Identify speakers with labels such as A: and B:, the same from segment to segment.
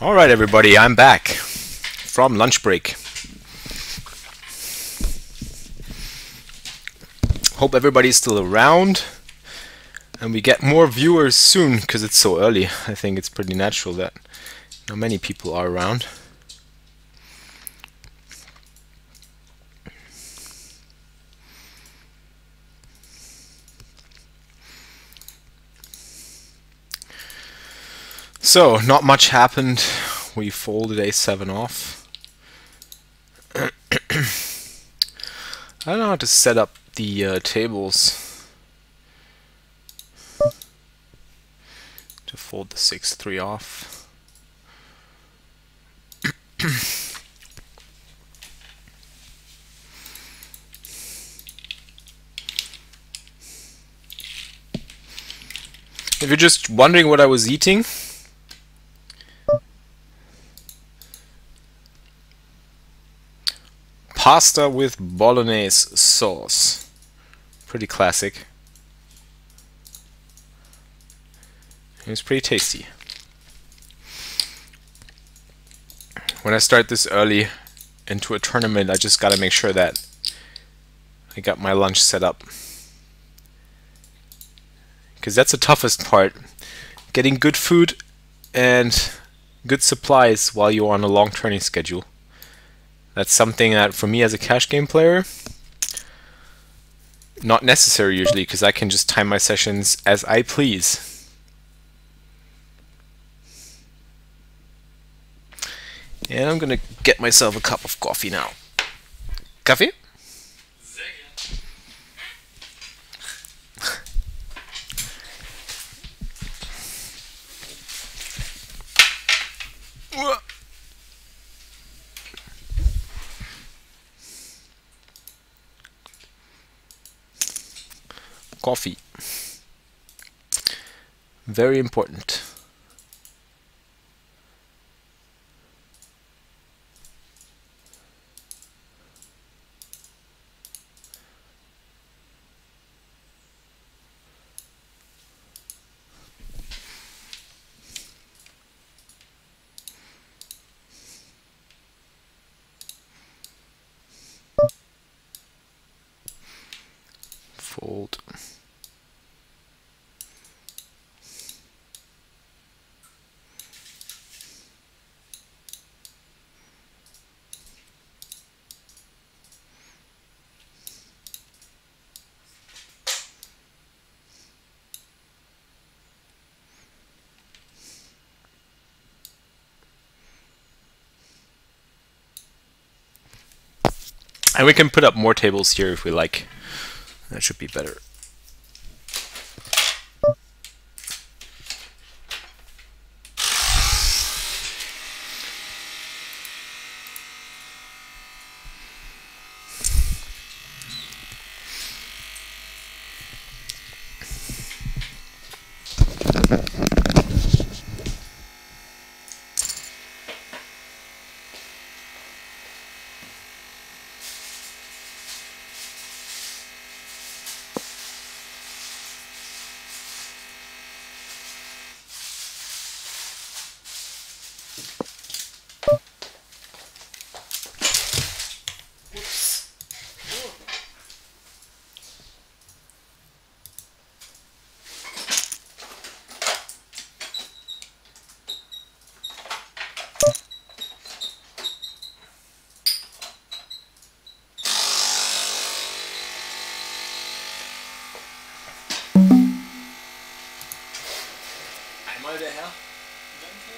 A: Alright everybody, I'm back from lunch break. Hope everybody's still around and we get more viewers soon because it's so early. I think it's pretty natural that not many people are around. So, not much happened. We folded A7 off. I don't know how to set up the tables to fold the 6-3 off. If you're just wondering what I was eating, pasta with bolognese sauce. Pretty classic. It was pretty tasty. When I start this early into a tournament, I just gotta make sure that I got my lunch set up. Because that's the toughest part. Getting good food and good supplies while you're on a long training schedule. That's something that, for me as a cash game player, not necessary usually, because I can just time my sessions as I please. And I'm gonna get myself a cup of coffee now. Kaffee? Coffee. Very important. Fold. And we can put up more tables here if we like. That should be better. Einmal der Herr. Danke.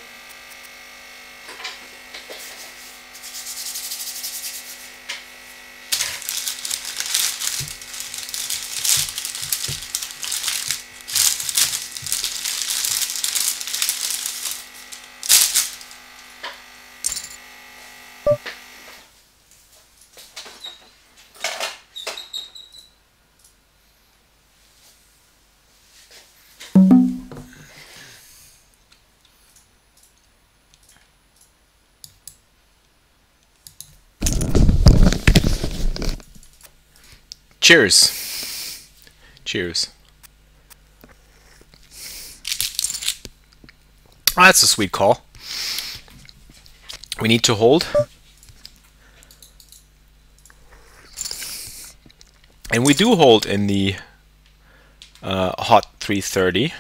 A: Cheers. Cheers. Oh, that's a sweet call. We need to hold. And we do hold in the hot 330,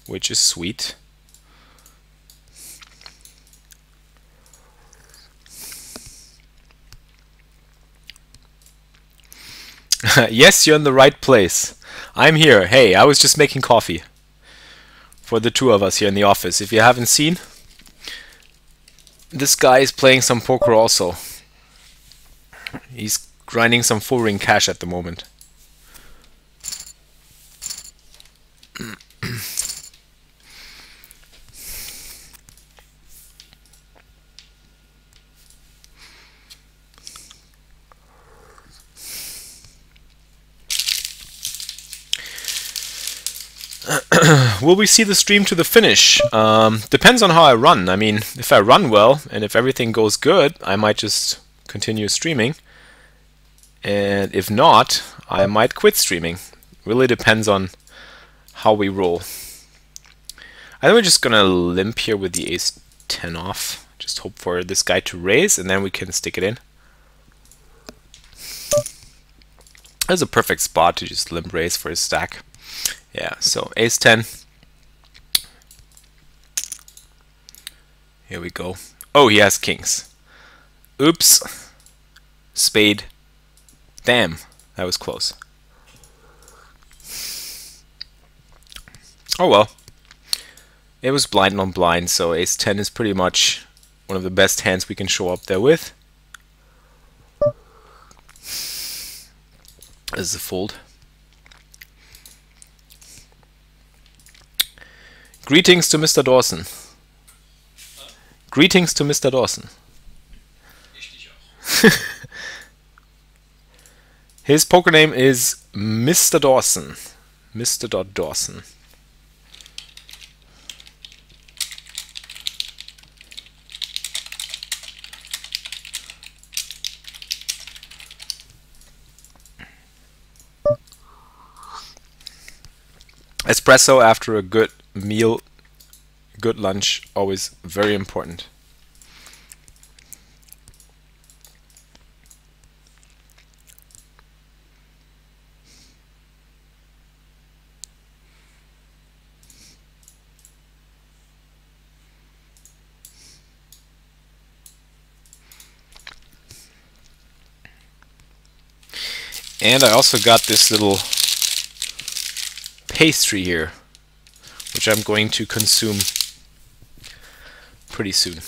A: which is sweet. Yes, you're in the right place. I'm here. Hey, I was just making coffee for the two of us here in the office. If you haven't seen, this guy is playing some poker also. He's grinding some full ring cash at the moment. Will we see the stream to the finish? Depends on how I run. I mean, if I run well and if everything goes good, I might just continue streaming. And if not, I might quit streaming. Really depends on how we roll. I think we're just gonna limp here with the ace 10 off. Just hope for this guy to raise and then we can stick it in. That's a perfect spot to just limp raise for his stack. Yeah, so ace 10. Here we go. Oh, he has kings. Oops. Spade. Damn, that was close. Oh well. It was blind on blind, so ace 10 is pretty much one of the best hands we can show up there with. This is a fold. Greetings to Mr. Dawson. Greetings to Mr. Dawson. His poker name is Mr. Dawson. Mr. Dawson. Espresso after a good meal, good lunch, always very important. And I also got this little pastry here, which I'm going to consume pretty soon.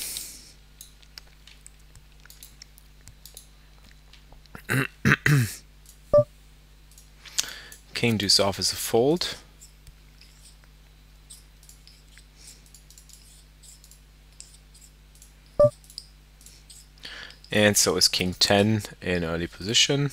A: King deuce off is a fold. And so is king 10 in early position.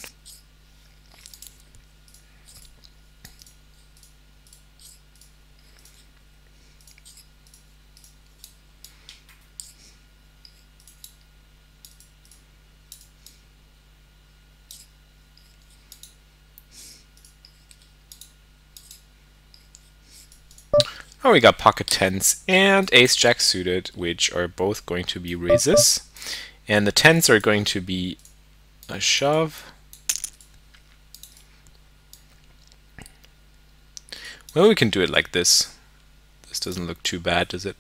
A: Oh, we got pocket tens and ace jack suited, which are both going to be raises. And the tens are going to be a shove. Well, we can do it like this. This doesn't look too bad, does it?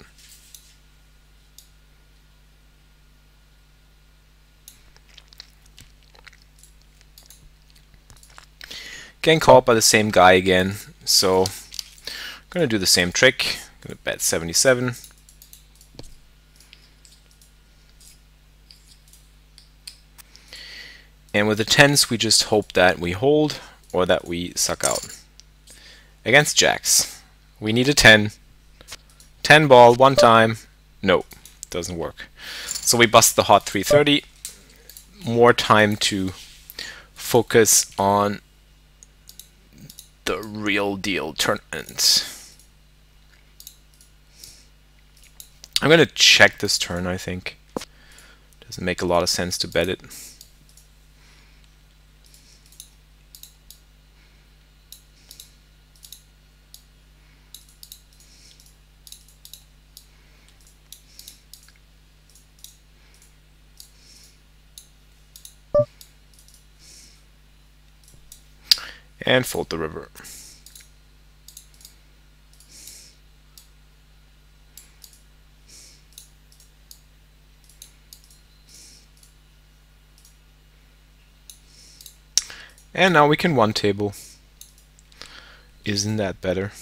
A: Getting called by the same guy again, so I'm going to do the same trick. I'm going to bet 77. And with the tens, we just hope that we hold or that we suck out. Against jacks, we need a 10. 10 ball, one time. No, doesn't work. So we bust the hot 330. More time to focus on the real deal tournament. I'm going to check this turn, I think. Doesn't make a lot of sense to bet it. and fold the river. And now we can one table. Isn't that better?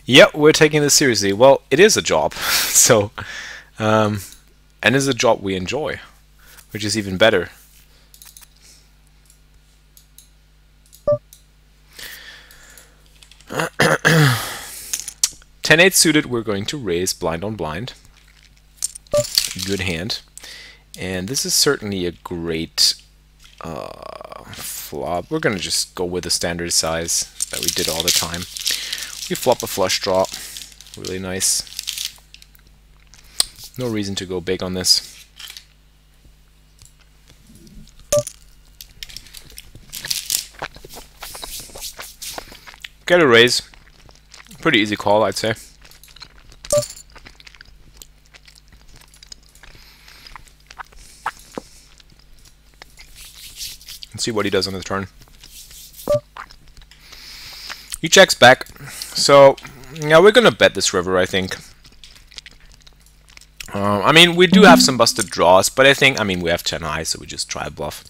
A: Yeah, we're taking this seriously. Well, it is a job, so and it's a job we enjoy, which is even better. Ten-8 suited, we're going to raise blind on blind. Good hand. And this is certainly a great flop. We're going to just go with the standard size that we did all the time. We flop a flush draw. Really nice. No reason to go big on this. Get a raise. Pretty easy call, I'd say. Let's see what he does on the turn. He checks back. So, yeah, we're going to bet this river, I think. I mean, we do have some busted draws, but I think, I mean, we have 10 high, so we just try a bluff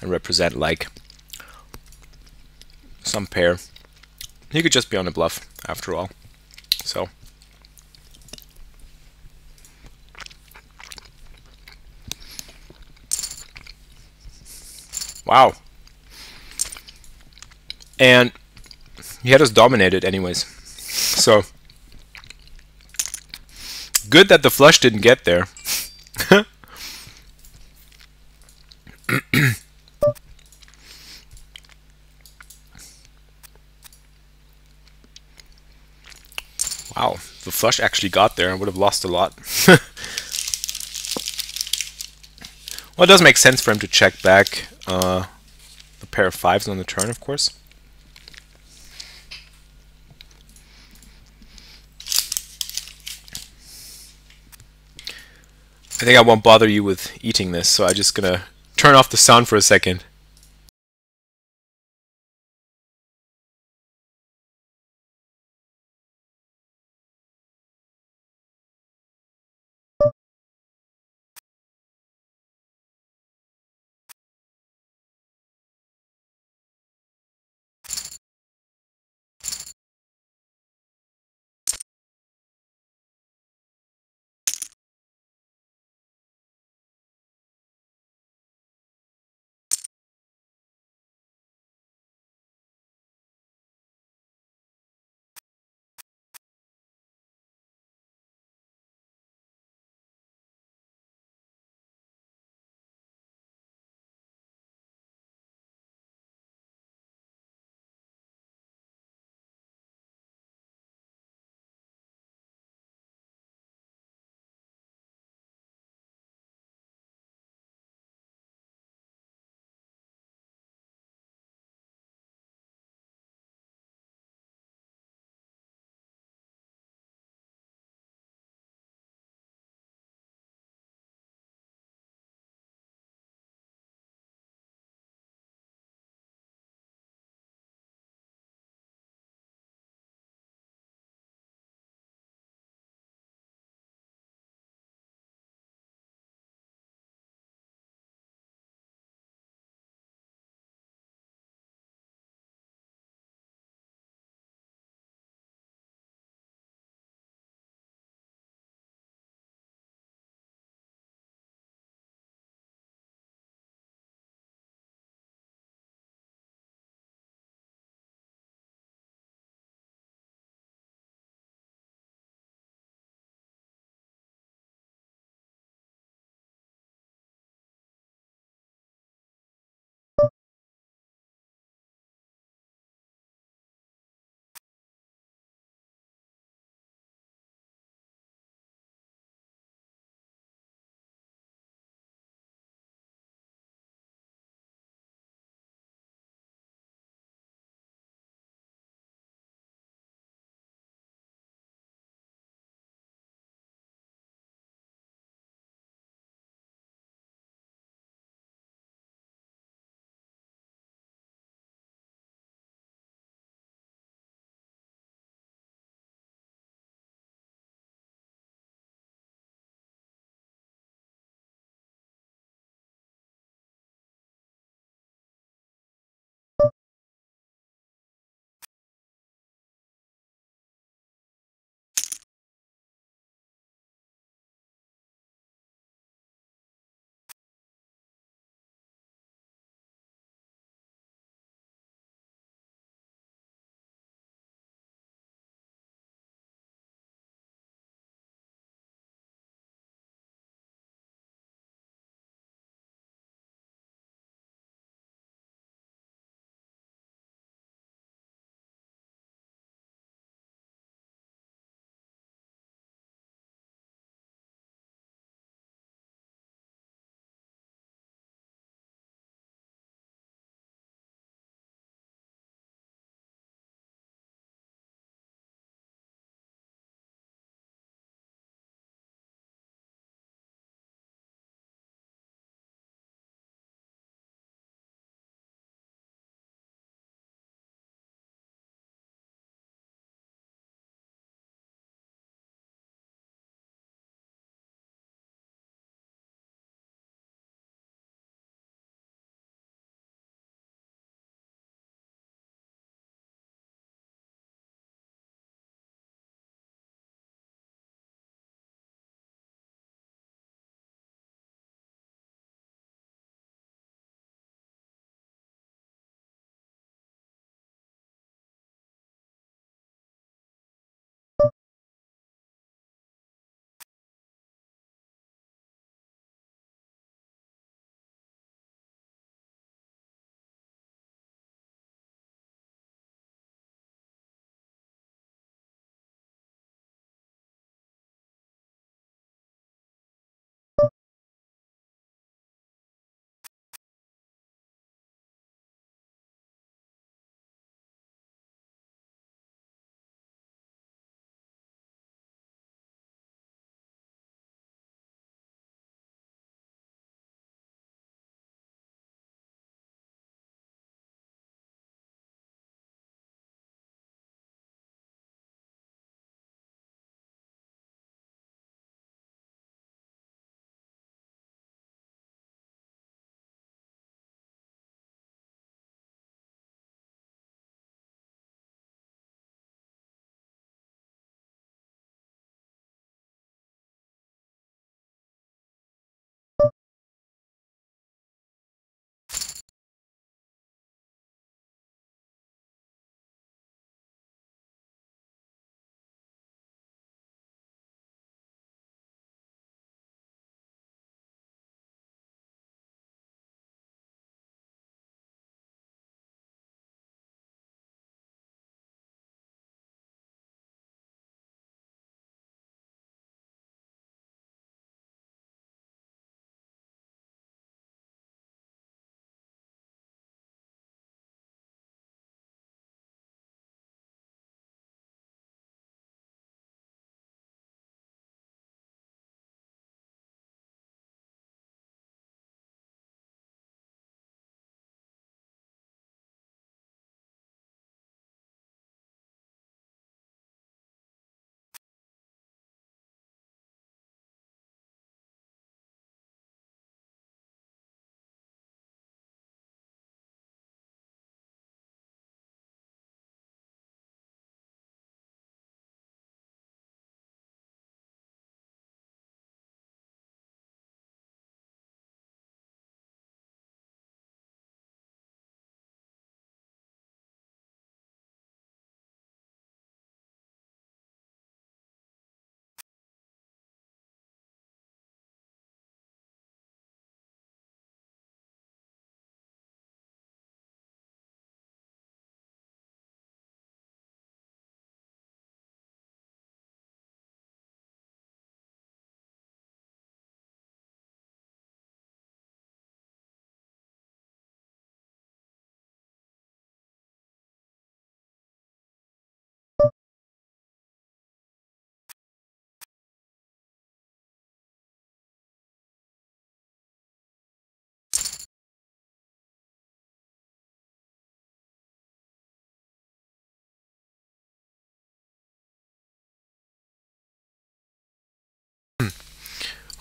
A: and represent, like, some pair. He could just be on a bluff, after all. So. Wow. And he had us dominated anyways. So. Good that the flush didn't get there. Wow, the flush actually got there. I would have lost a lot. Well, it does make sense for him to check back the pair of fives on the turn, of course. I think I won't bother you with eating this, so I'm just gonna turn off the sound for a second.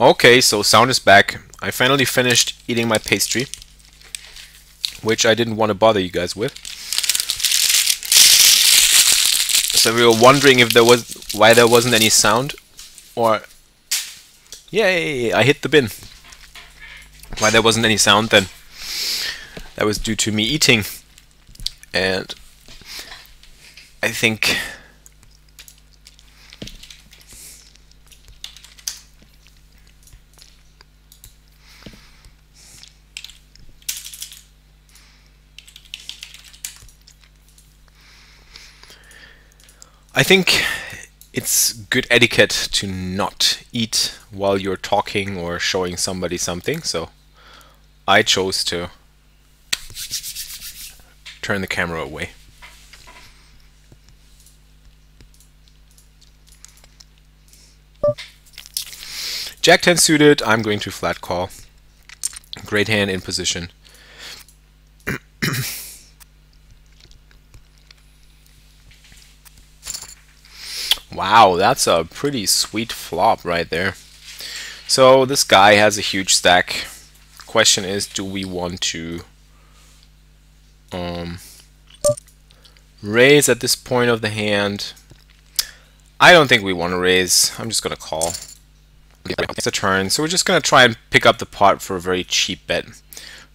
A: Okay, so sound is back. I finally finished eating my pastry, which I didn't want to bother you guys with. So we were wondering if why there wasn't any sound, or yay, I hit the bin. Why there wasn't any sound then? That was due to me eating, and I think it's good etiquette to not eat while you're talking or showing somebody something, so I chose to turn the camera away. Jack 10 suited, I'm going to flat call. Great hand in position. Wow, that's a pretty sweet flop right there. So this guy has a huge stack. Question is, do we want to raise at this point of the hand? I don't think we want to raise. I'm just going to call. It's a turn, so we're just going to try and pick up the pot for a very cheap bet.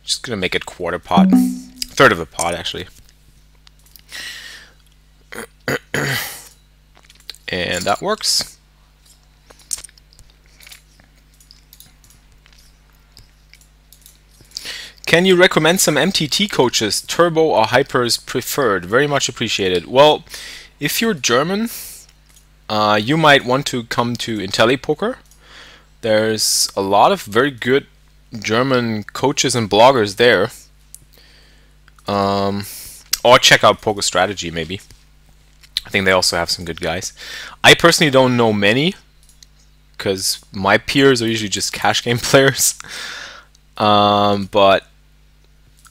A: Just going to make it quarter pot. Third of the pot, actually. And that works. Can you recommend some MTT coaches, turbo or hypers preferred? Very much appreciated. Well, if you're German, you might want to come to IntelliPoker. There's a lot of very good German coaches and bloggers there. Or check out Poker Strategy, maybe. I think they also have some good guys. I personally don't know many, because my peers are usually just cash game players. But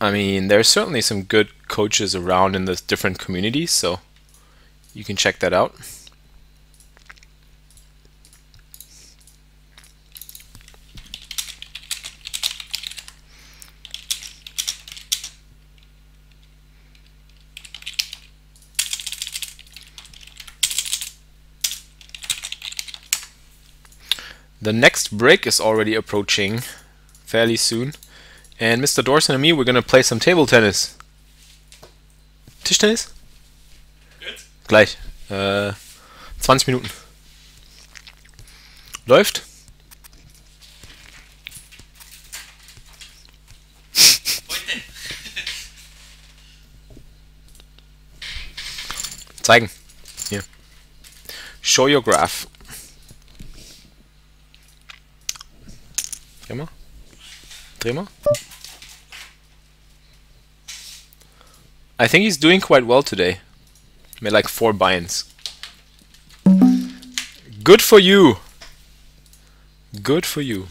A: I mean, there's certainly some good coaches around in the different communities, so you can check that out. The next break is already approaching fairly soon. And Mr. Dorson and me, we're going to play some table tennis. Tischtennis?
B: Gut.
A: Gleich. 20 Minuten. Läuft?
B: Heute.
A: Zeigen. Hier. Show your graph. Dreh mal. Dreh mal. I think he's doing quite well today. Made like 4 buy-ins. Good for you. Good for you.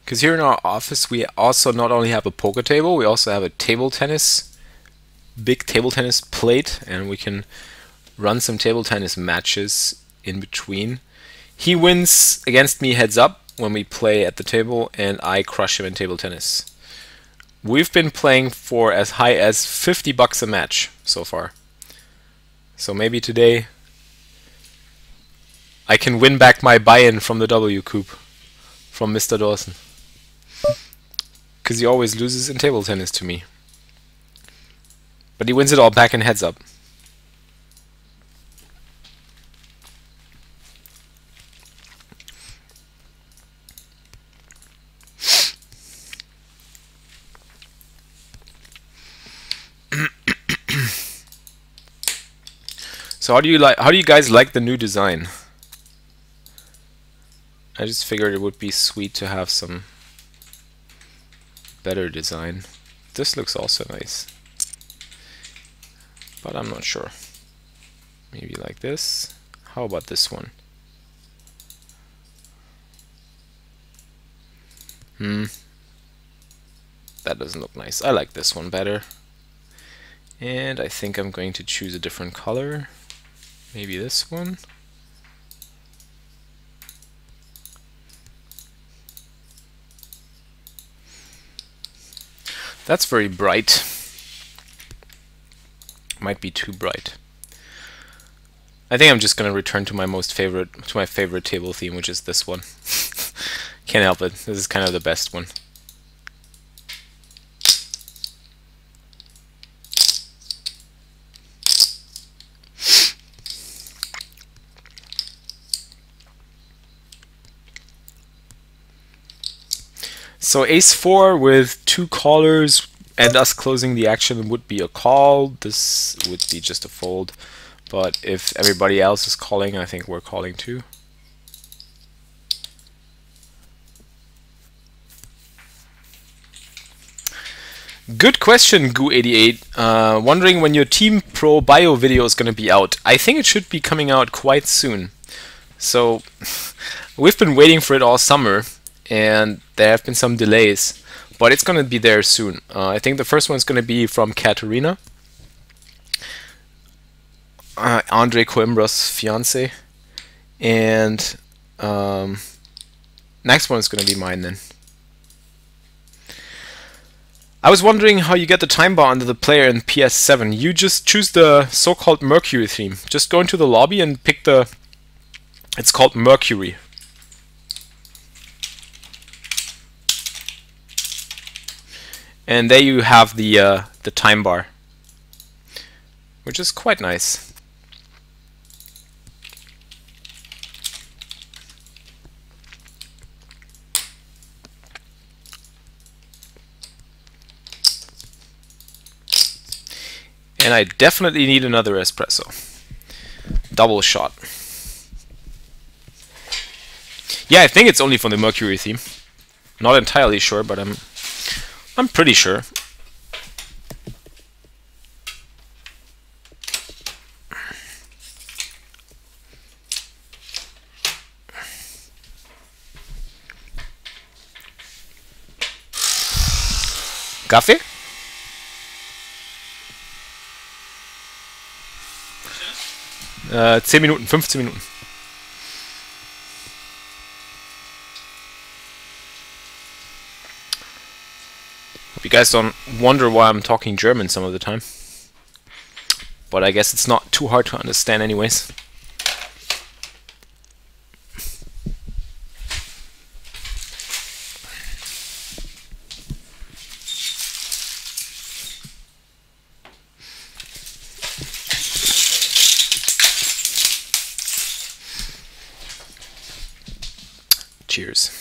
A: Because here in our office we also not only have a poker table, we also have a table tennis, big table tennis plate, and we can run some table tennis matches in between. He wins against me heads up when we play at the table, and I crush him in table tennis. We've been playing for as high as 50 bucks a match so far. So maybe today I can win back my buy-in from the WCOOP from Mr. Dawson. Because he always loses in table tennis to me. But he wins it all back in heads up. So how do you guys like the new design? I just figured it would be sweet to have some better design. This looks also nice, but I'm not sure. Maybe like this. How about this one? That doesn't look nice. I like this one better. And I think I'm going to choose a different color. Maybe this one. That's very bright. Might be too bright. I think I'm just going to return to my favorite table theme, which is this one. Can't help it. This is kind of the best one. So ace-4 with 2 callers and us closing the action would be a call. This would be just a fold. But if everybody else is calling, I think we're calling too. Good question, Goo88. Wondering when your Team Pro Bio video is going to be out. I think it should be coming out quite soon. So we've been waiting for it all summer, and there have been some delays, but it's going to be there soon. I think the first one is going to be from Katerina, Andre Coimbra's fiance, and next one is going to be mine then. I was wondering how you get the time bar under the player in PS7. You just choose the so-called Mercury theme. Just go into the lobby and pick the... It's called Mercury. And there you have the time bar, which is quite nice. And I definitely need another espresso. Double shot. Yeah, I think it's only from the Mercury theme. Not entirely sure, but I'm pretty sure. Kaffee? 10 Minuten, 15 Minuten. Hope you guys don't wonder why I'm talking German some of the time. But I guess it's not too hard to understand anyways. Cheers.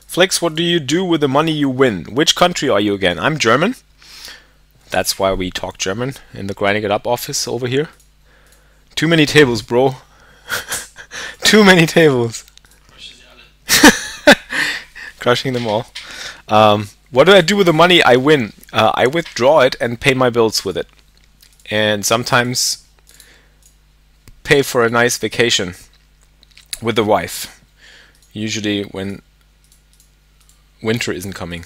A: Flix, what do you do with the money you win? Which country are you again? I'm German. That's why we talk German in the Grinding It Up office over here. Too many tables, bro. Too many tables. Crushing them all. What do I do with the money I win? I withdraw it and pay my bills with it. And sometimes pay for a nice vacation with the wife. Usually when winter isn't coming.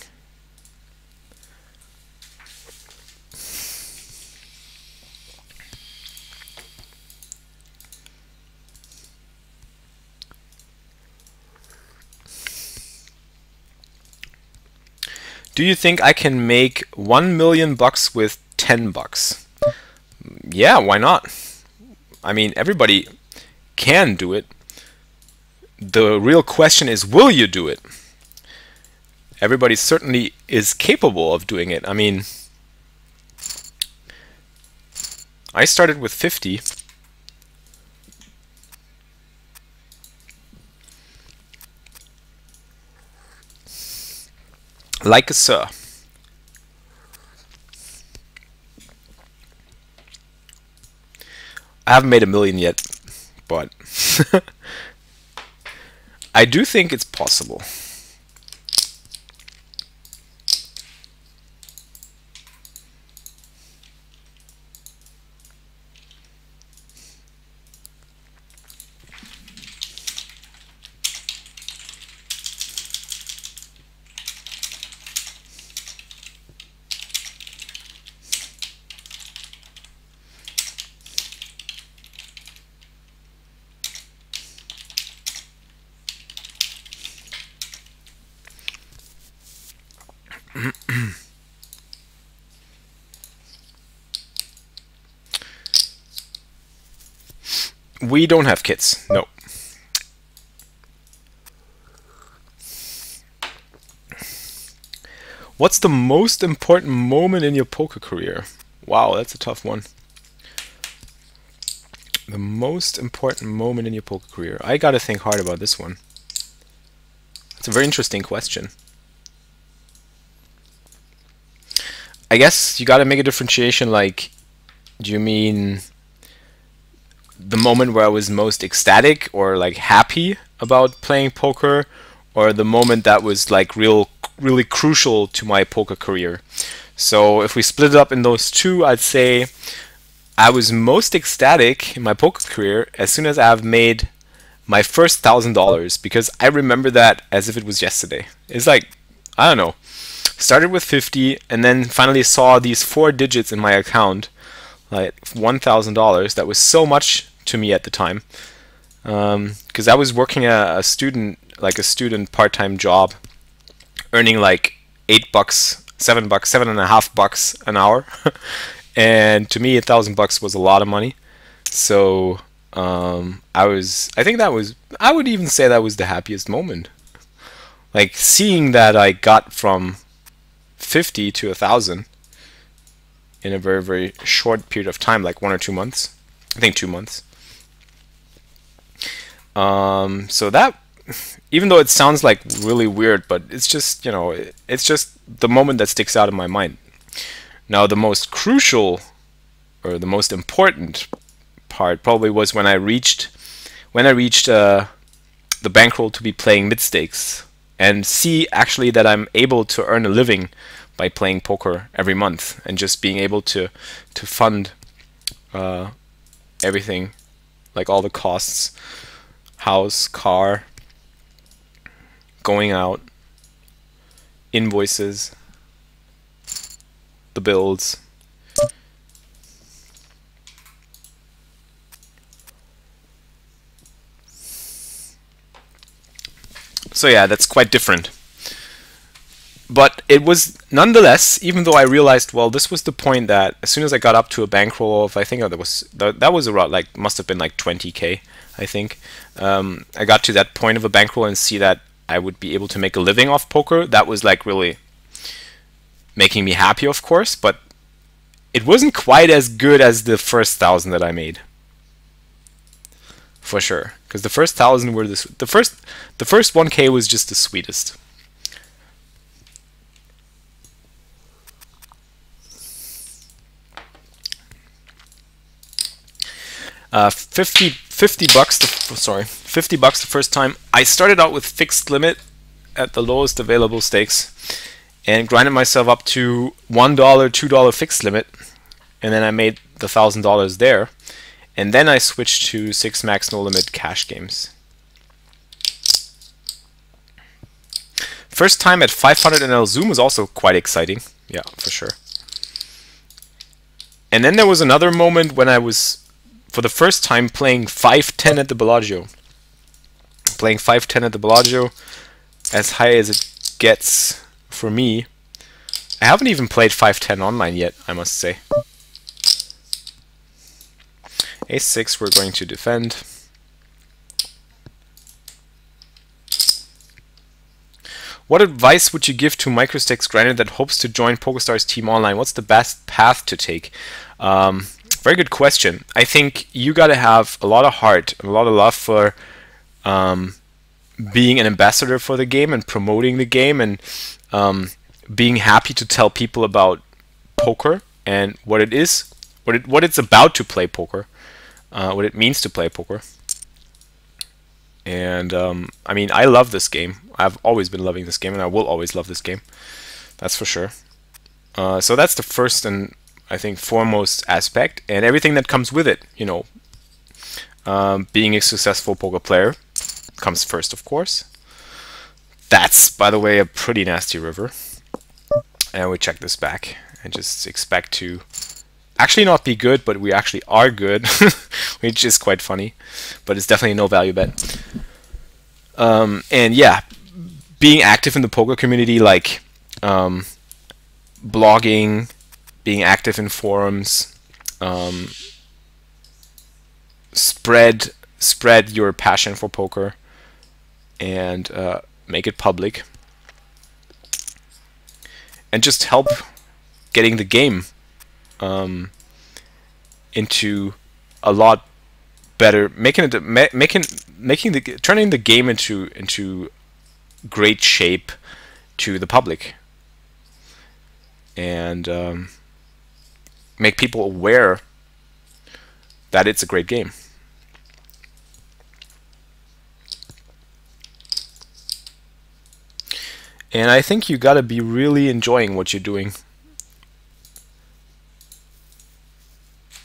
A: Do you think I can make 1 million bucks with 10 bucks? Yeah, why not? I mean, everybody can do it. The real question is, will you do it? Everybody certainly is capable of doing it. I mean, I started with 50. Like a sir. I haven't made 1 million yet, but I do think it's possible. We don't have kits, no. What's the most important moment in your poker career? Wow, that's a tough one. The most important moment in your poker career. I gotta think hard about this one. It's a very interesting question. I guess you gotta make a differentiation, like, do you mean the moment where I was most ecstatic or like happy about playing poker, or the moment that was like really crucial to my poker career? So if we split it up in those two, I'd say I was most ecstatic in my poker career as soon as I've made my first $1,000, because I remember that as if it was yesterday. It's like, I don't know, started with 50 and then finally saw these 4 digits in my account, like $1,000. That was so much to me at the time, because I was working a student part-time job, earning like $8, $7, $7.50 an hour, and to me $1,000 was a lot of money. So I would even say that was the happiest moment, like seeing that I got from 50 to 1,000 in a very, very short period of time, like 1 or 2 months. I think 2 months. So that, even though it sounds like really weird, but it's just, you know, it's just the moment that sticks out in my mind. Now, the most crucial or the most important part probably was when I reached the bankroll to be playing mid stakes and see actually that I'm able to earn a living by playing poker every month and just being able to fund everything, like all the costs, house, car, going out, invoices, the bills. So yeah, that's quite different. But it was nonetheless, even though I realized, well, this was the point that as soon as I got up to a bankroll of, I think that was around, like, must have been like 20K, I think. I got to that point of a bankroll and see that I would be able to make a living off poker. That was like really making me happy, of course, but it wasn't quite as good as the first 1,000 that I made, for sure. Because the first 1,000 were the first 1K was just the sweetest. $50 the first time. I started out with fixed limit at the lowest available stakes and grinded myself up to $1, $2 fixed limit, and then I made the $1,000 there, and then I switched to 6 max no limit cash games. First time at 500 NL Zoom was also quite exciting, yeah, for sure. And then there was another moment when I was, for the first time, playing 510 at the Bellagio. Playing 510 at the Bellagio, as high as it gets for me. I haven't even played 510 online yet, I must say. Ace-6, we're going to defend. What advice would you give to microstakes grinder that hopes to join PokerStars team online? What's the best path to take? Very good question. I think you gotta have a lot of heart and a lot of love for being an ambassador for the game and promoting the game and being happy to tell people about poker and what it is, what it's about to play poker, what it means to play poker. And I mean, I love this game. I've always been loving this game, and I will always love this game. That's for sure. So that's the first and I think foremost aspect, and everything that comes with it. You know, being a successful poker player comes first, of course. That's, by the way, a pretty nasty river. And we check this back and just expect to actually not be good, but we actually are good, which is quite funny. But it's definitely no value bet. And yeah, being active in the poker community, like blogging, being active in forums, spread your passion for poker, and make it public, and just help getting the game into a lot better, turning the game into great shape to the public, and make people aware that it's a great game. And I think you gotta be really enjoying what you're doing,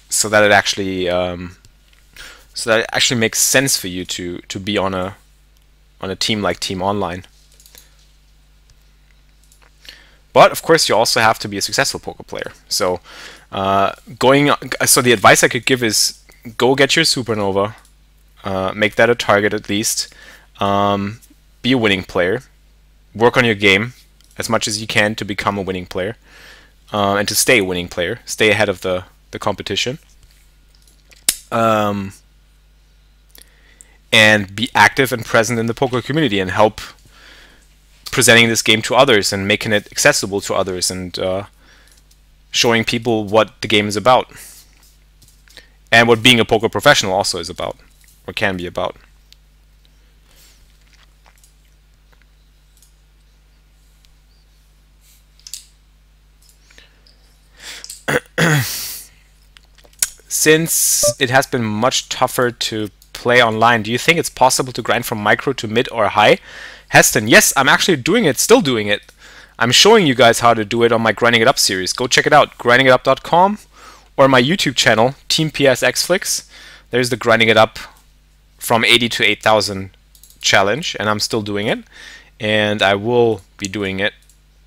A: so that it actually makes sense for you to be on a team like Team Online. But of course, you also have to be a successful poker player. So so the advice I could give is go get your supernova, make that a target at least, be a winning player. Work on your game as much as you can to become a winning player, and to stay a winning player, stay ahead of the competition, and be active and present in the poker community, and help presenting this game to others and making it accessible to others, and showing people what the game is about, and what being a poker professional also is about, or can be about. Since it has been much tougher to play online, do you think it's possible to grind from micro to mid or high? Heston, yes, I'm actually doing it, still doing it. I'm showing you guys how to do it on my Grinding It Up series. Go check it out, grindingitup.com, or my YouTube channel, Team PSXFlix. There's the Grinding It Up from 80 to 8,000 challenge, and I'm still doing it. And I will be doing it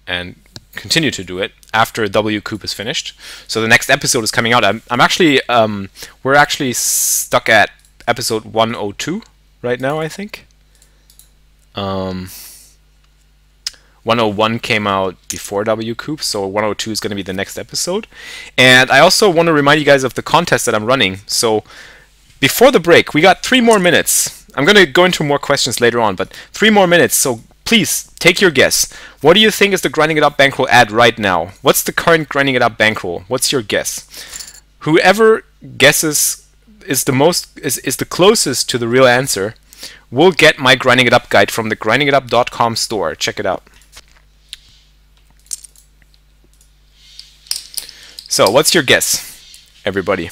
A: and continue to do it after WCOOP is finished. So the next episode is coming out. We're actually stuck at episode 102 right now, I think. 101 came out before WCOOP, so 102 is going to be the next episode. And I also want to remind you guys of the contest that I'm running. So before the break, we got 3 more minutes. I'm going to go into more questions later on, but 3 more minutes. So please take your guess. What do you think is the Grinding It Up bankroll at right now? What's the current Grinding It Up bankroll? What's your guess? Whoever guesses is the closest to the real answer will get my Grinding It Up guide from the grindingitup.com store. Check it out. So, what's your guess, everybody?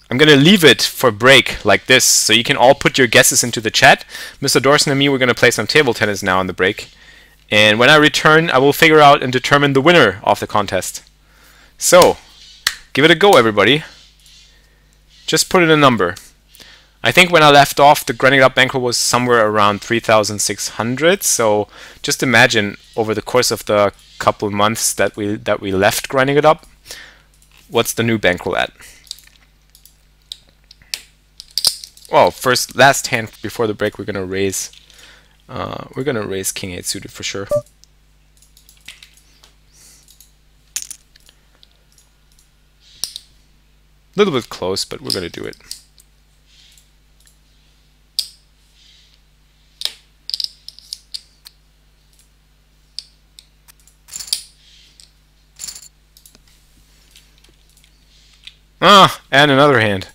A: I'm going to leave it for break like this, so you can all put your guesses into the chat. Mr. Dorson and me, we're going to play some table tennis now on the break. And when I return, I will figure out and determine the winner of the contest. So, give it a go, everybody. Just put in a number. I think when I left off, the Grinding It Up bankroll was somewhere around 3,600. So, just imagine over the course of the couple of months that we left Grinding It Up, what's the new bankroll at? Well, last hand before the break, we're gonna raise King 8 suited for sure. A little bit close, but we're gonna do it. Ah, and another hand.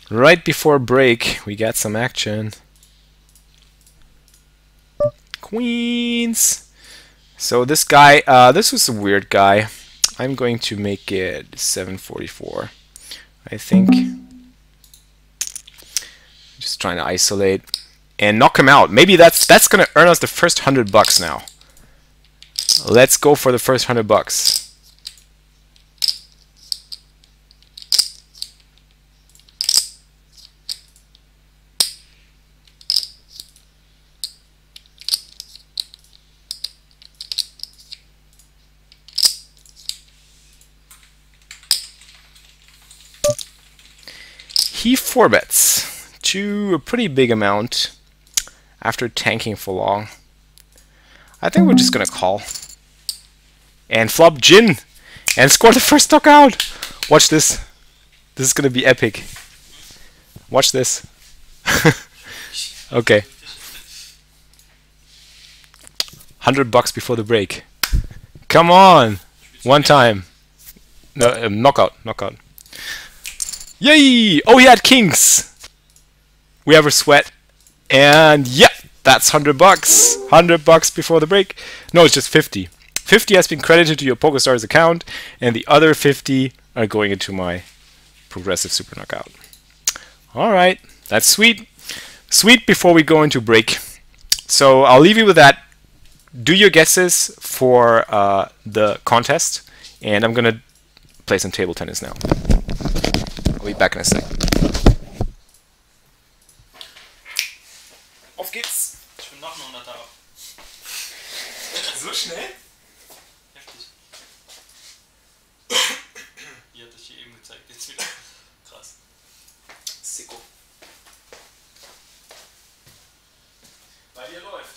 A: Right before break, we got some action. queens. So this guy, this was a weird guy. I'm going to make it 744. I think. Just trying to isolate and knock him out. Maybe that's gonna earn us the first $100 now. Let's go for the first $100. He 4-bets to a pretty big amount after tanking for long. I think we're just gonna call and flop Jin and score the first knockout. Watch this. This is gonna be epic. Watch this. Okay. $100 before the break. Come on. One time. No, knockout. Knockout. Yay! Oh, he had kings. We have a sweat, and yeah, that's $100. $100 before the break. No, it's just 50. 50 has been credited to your PokerStars account, and the other 50 are going into my progressive super knockout. All right, that's sweet. Sweet before we go into break. So I'll leave you with that. Do your guesses for the contest, and I'm gonna play some table tennis now. I'll be back in a sec. Auf geht's!
B: Ich bin noch ein 100er ab.
A: So schnell?
B: Heftig. Die hat das hier eben gezeigt, jetzt wieder. Krass.
A: Sicko. Bei dir läuft.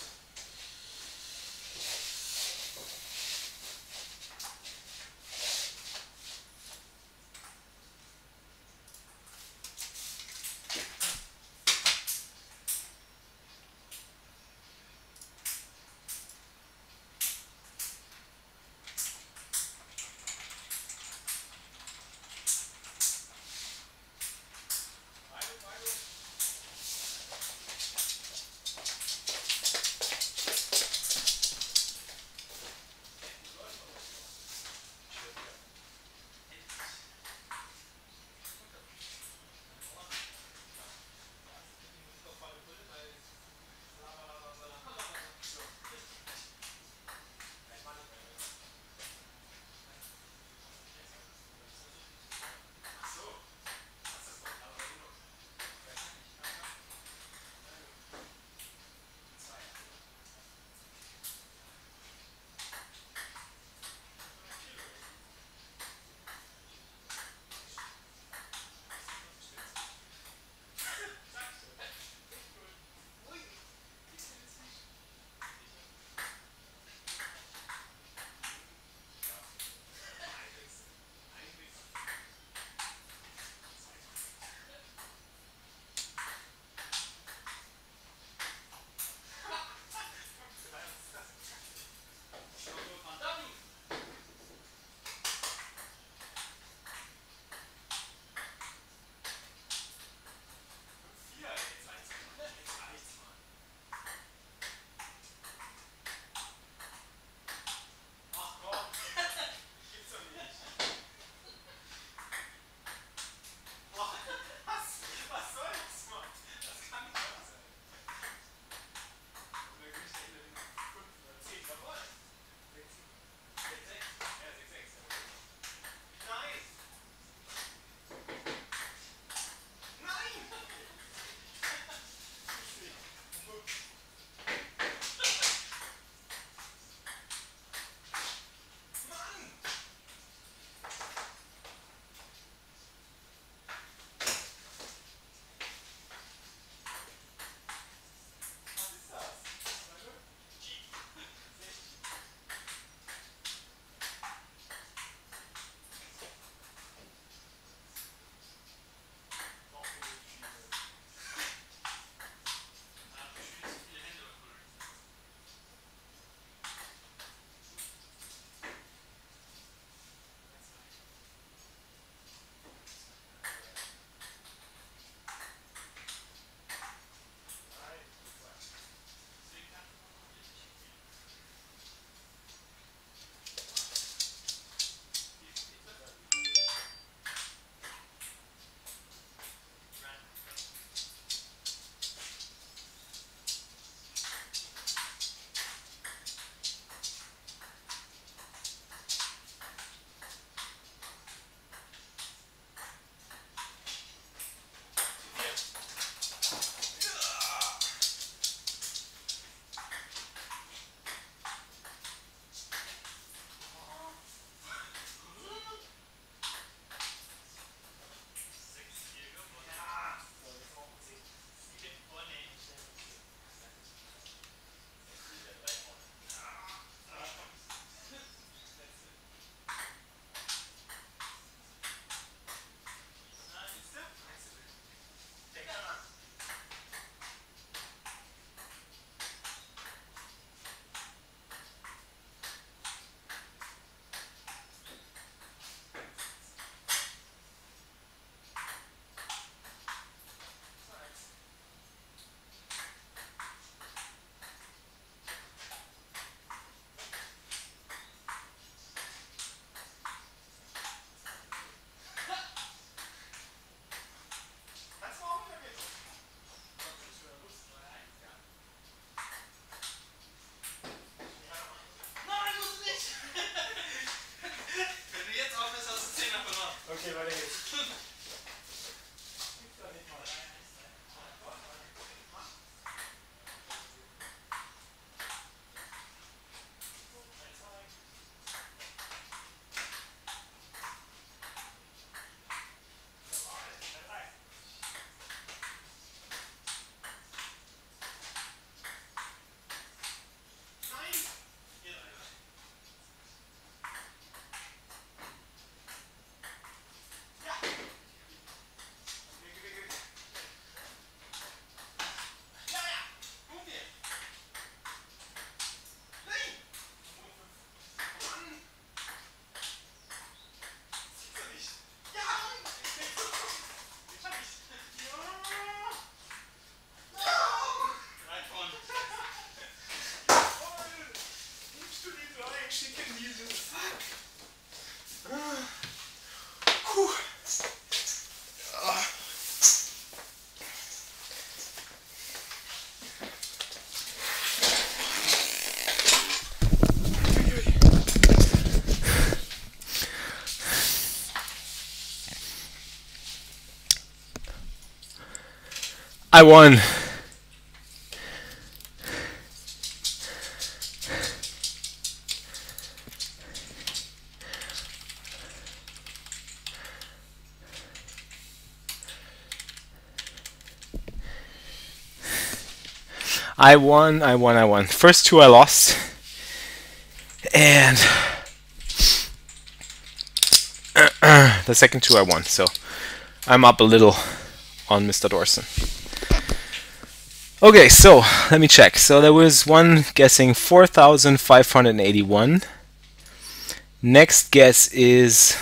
A: Okay, weiter geht's. I won. I won. First two I lost. And the second two I won. So I'm up a little on Mr. Dorson. Okay, so let me check. So there was one guessing 4,581. Next guess is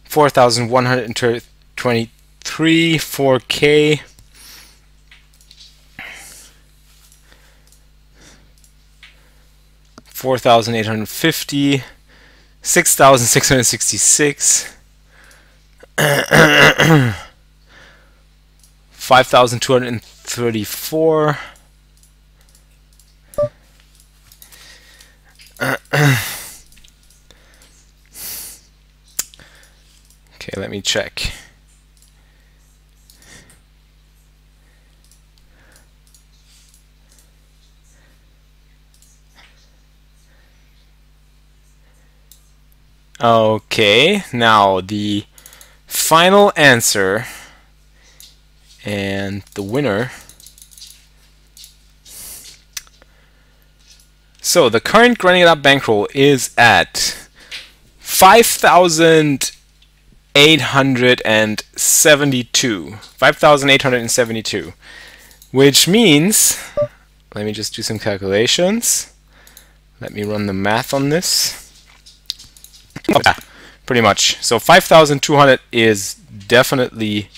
A: 4,123, 4K. 4,850, 6,666, 5,234, okay, let me check. Okay, now the final answer and the winner. So the current grinding it up bankroll is at 5,872. 5,872, which means, let me just do some calculations. Let me run the math on this. Yeah, pretty much. So 5,200 is definitely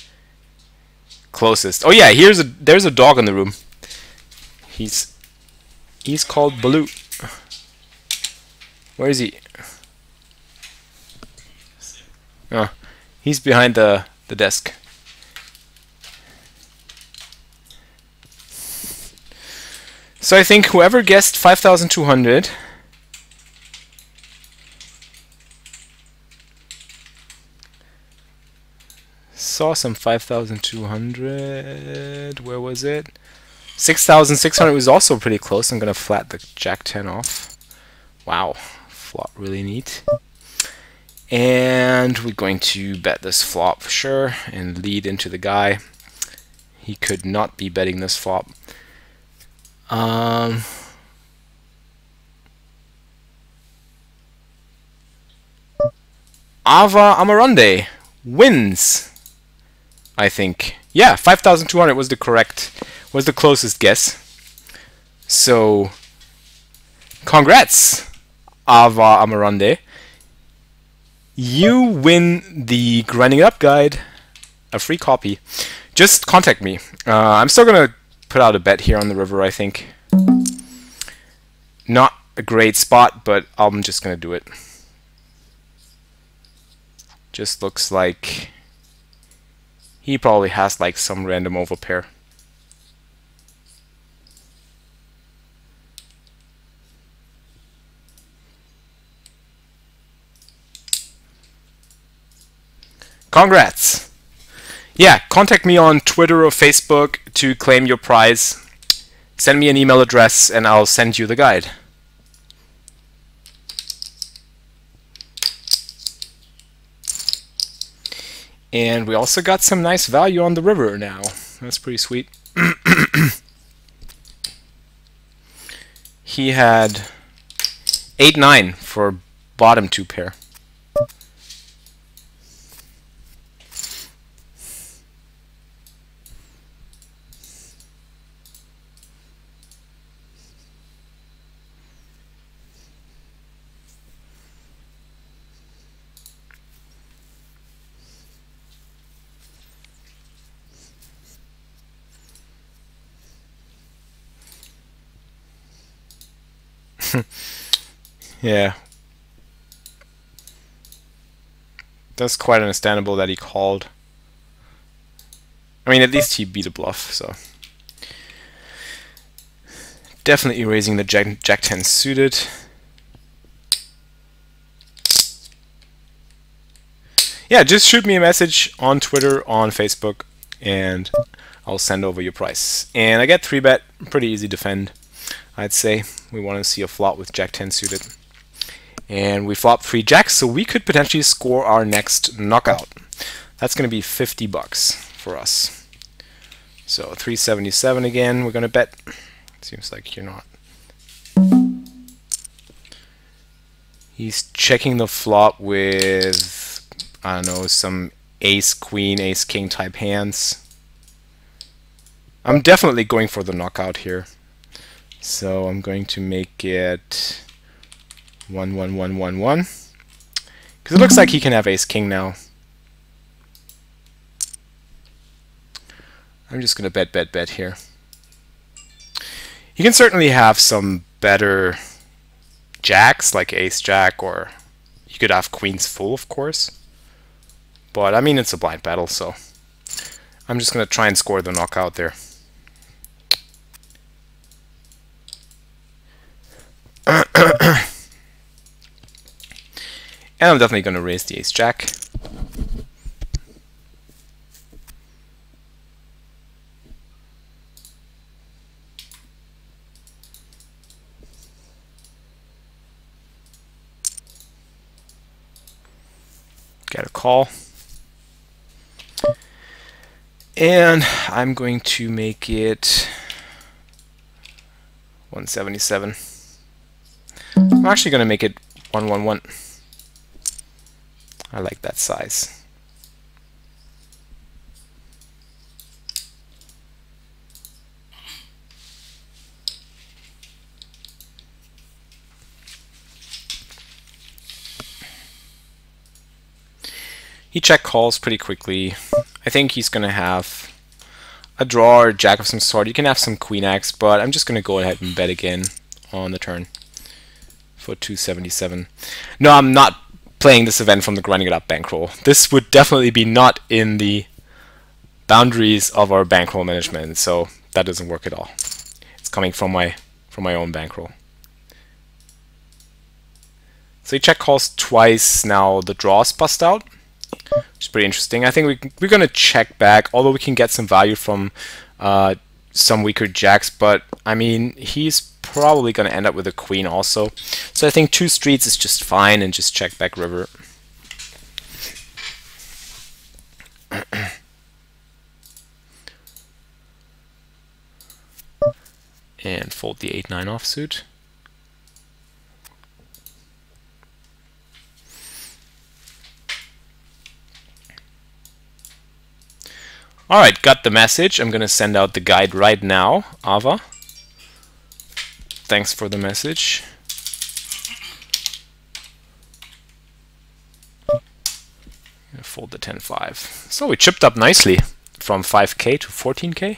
A: closest. Oh yeah, there's a dog in the room. He's called Baloo. Where is he? Oh, he's behind the desk. So I think whoever guessed 5,200 saw some 5,200. Where was it? 6,600 was also pretty close. I'm gonna flat the Jack 10 off. Wow, flop really neat. And we're going to bet this flop for sure and lead into the guy. He could not be betting this flop. Ava Amarande wins, I think. Yeah, 5,200 was the closest guess. So, congrats, Ava Amarande. You win the Grinding It Up guide, a free copy. Just contact me. I'm still gonna put out a bet here on the river, I think. Not a great spot, but I'm just gonna do it. Just looks like he probably has like some random overpair. Congrats! Yeah, contact me on Twitter or Facebook to claim your prize. Send me an email address and I'll send you the guide. And we also got some nice value on the river now. That's pretty sweet. He had 8-9 for bottom 2 pair. Yeah. That's quite understandable that he called. I mean, at least he beat a bluff, so. Definitely raising the Jack 10 suited. Yeah, just shoot me a message on Twitter, on Facebook, and I'll send over your price. And I get 3-bet, pretty easy defend, I'd say. We want to see a flop with Jack 10 suited. And we flop 3 jacks, so we could potentially score our next knockout. That's going to be 50 bucks for us. So 377 again, we're going to bet. Seems like you're not. He's checking the flop with, I don't know, some ace, queen, ace, king type hands. I'm definitely going for the knockout here. So I'm going to make it 1-1-1-1-1, because it looks like he can have ace king now. I'm just going to bet here. He can certainly have some better jacks like ace jack, or you could have queens full, of course. But I mean, it's a blind battle, so I'm just going to try and score the knockout there. And I'm definitely going to raise the ace jack. Get a call. And I'm going to make it 177. I'm actually going to make it 111. I like that size. He check calls pretty quickly. I think he's going to have a draw or jack of some sort. You can have some queen X, but I'm just going to go ahead and bet again on the turn for 277. No, I'm not playing this event from the Grinding It Up bankroll. This would definitely be not in the boundaries of our bankroll management, so that doesn't work at all. It's coming from my own bankroll. So he check calls twice. Now the draws bust out, which is pretty interesting. I think we're going to check back, although we can get some value from some weaker jacks, but I mean, he's probably going to end up with a queen also. So I think 2 streets is just fine, and just check back river. And fold the 8-9 offsuit. Alright, got the message. I'm going to send out the guide right now. Ava, thanks for the message. Fold the 10-5. So we chipped up nicely from 5k to 14k.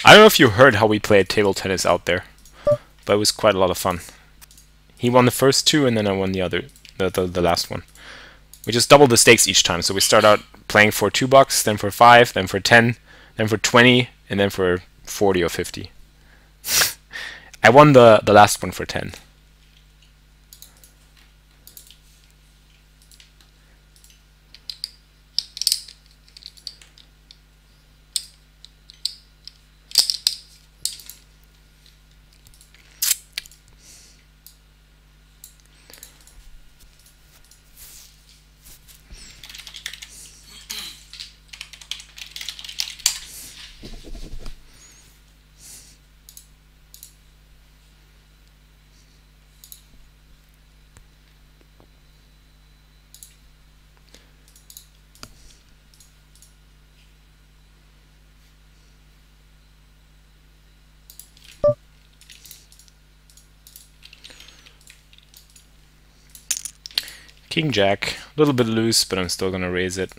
A: I don't know if you heard how we played table tennis out there, but it was quite a lot of fun. He won the first 2, and then I won the last one. We just double the stakes each time. So we start out playing for $2, then for 5, then for 10, then for 20, and then for 40 or 50. I won the last one for 10. King Jack, a little bit loose, but I'm still gonna raise it.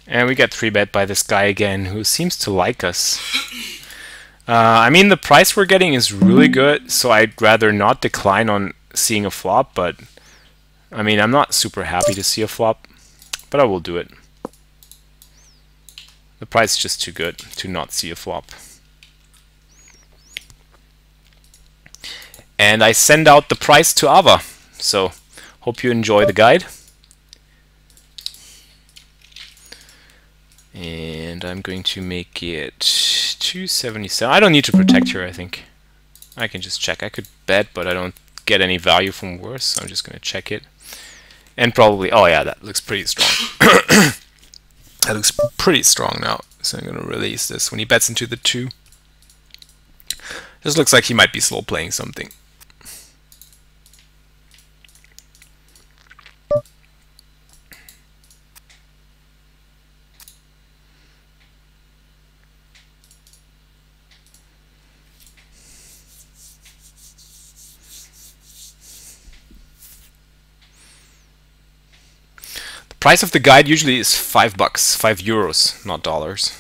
A: And we get 3-bet by this guy again, who seems to like us. I mean, the price we're getting is really good, so I'd rather not decline on seeing a flop, but I mean, I'm not super happy to see a flop, but I will do it. The price is just too good to not see a flop. And I send out the price to Ava, so hope you enjoy the guide. And I'm going to make it 277. I don't need to protect here, I think. I can just check. I could bet, but I don't get any value from worse, so I'm just going to check it. And probably, oh yeah, that looks pretty strong. That looks pretty strong now. So I'm going to release this. When he bets into the 2, this looks like he might be slow playing something. Price of the guide usually is $5, €5, not dollars.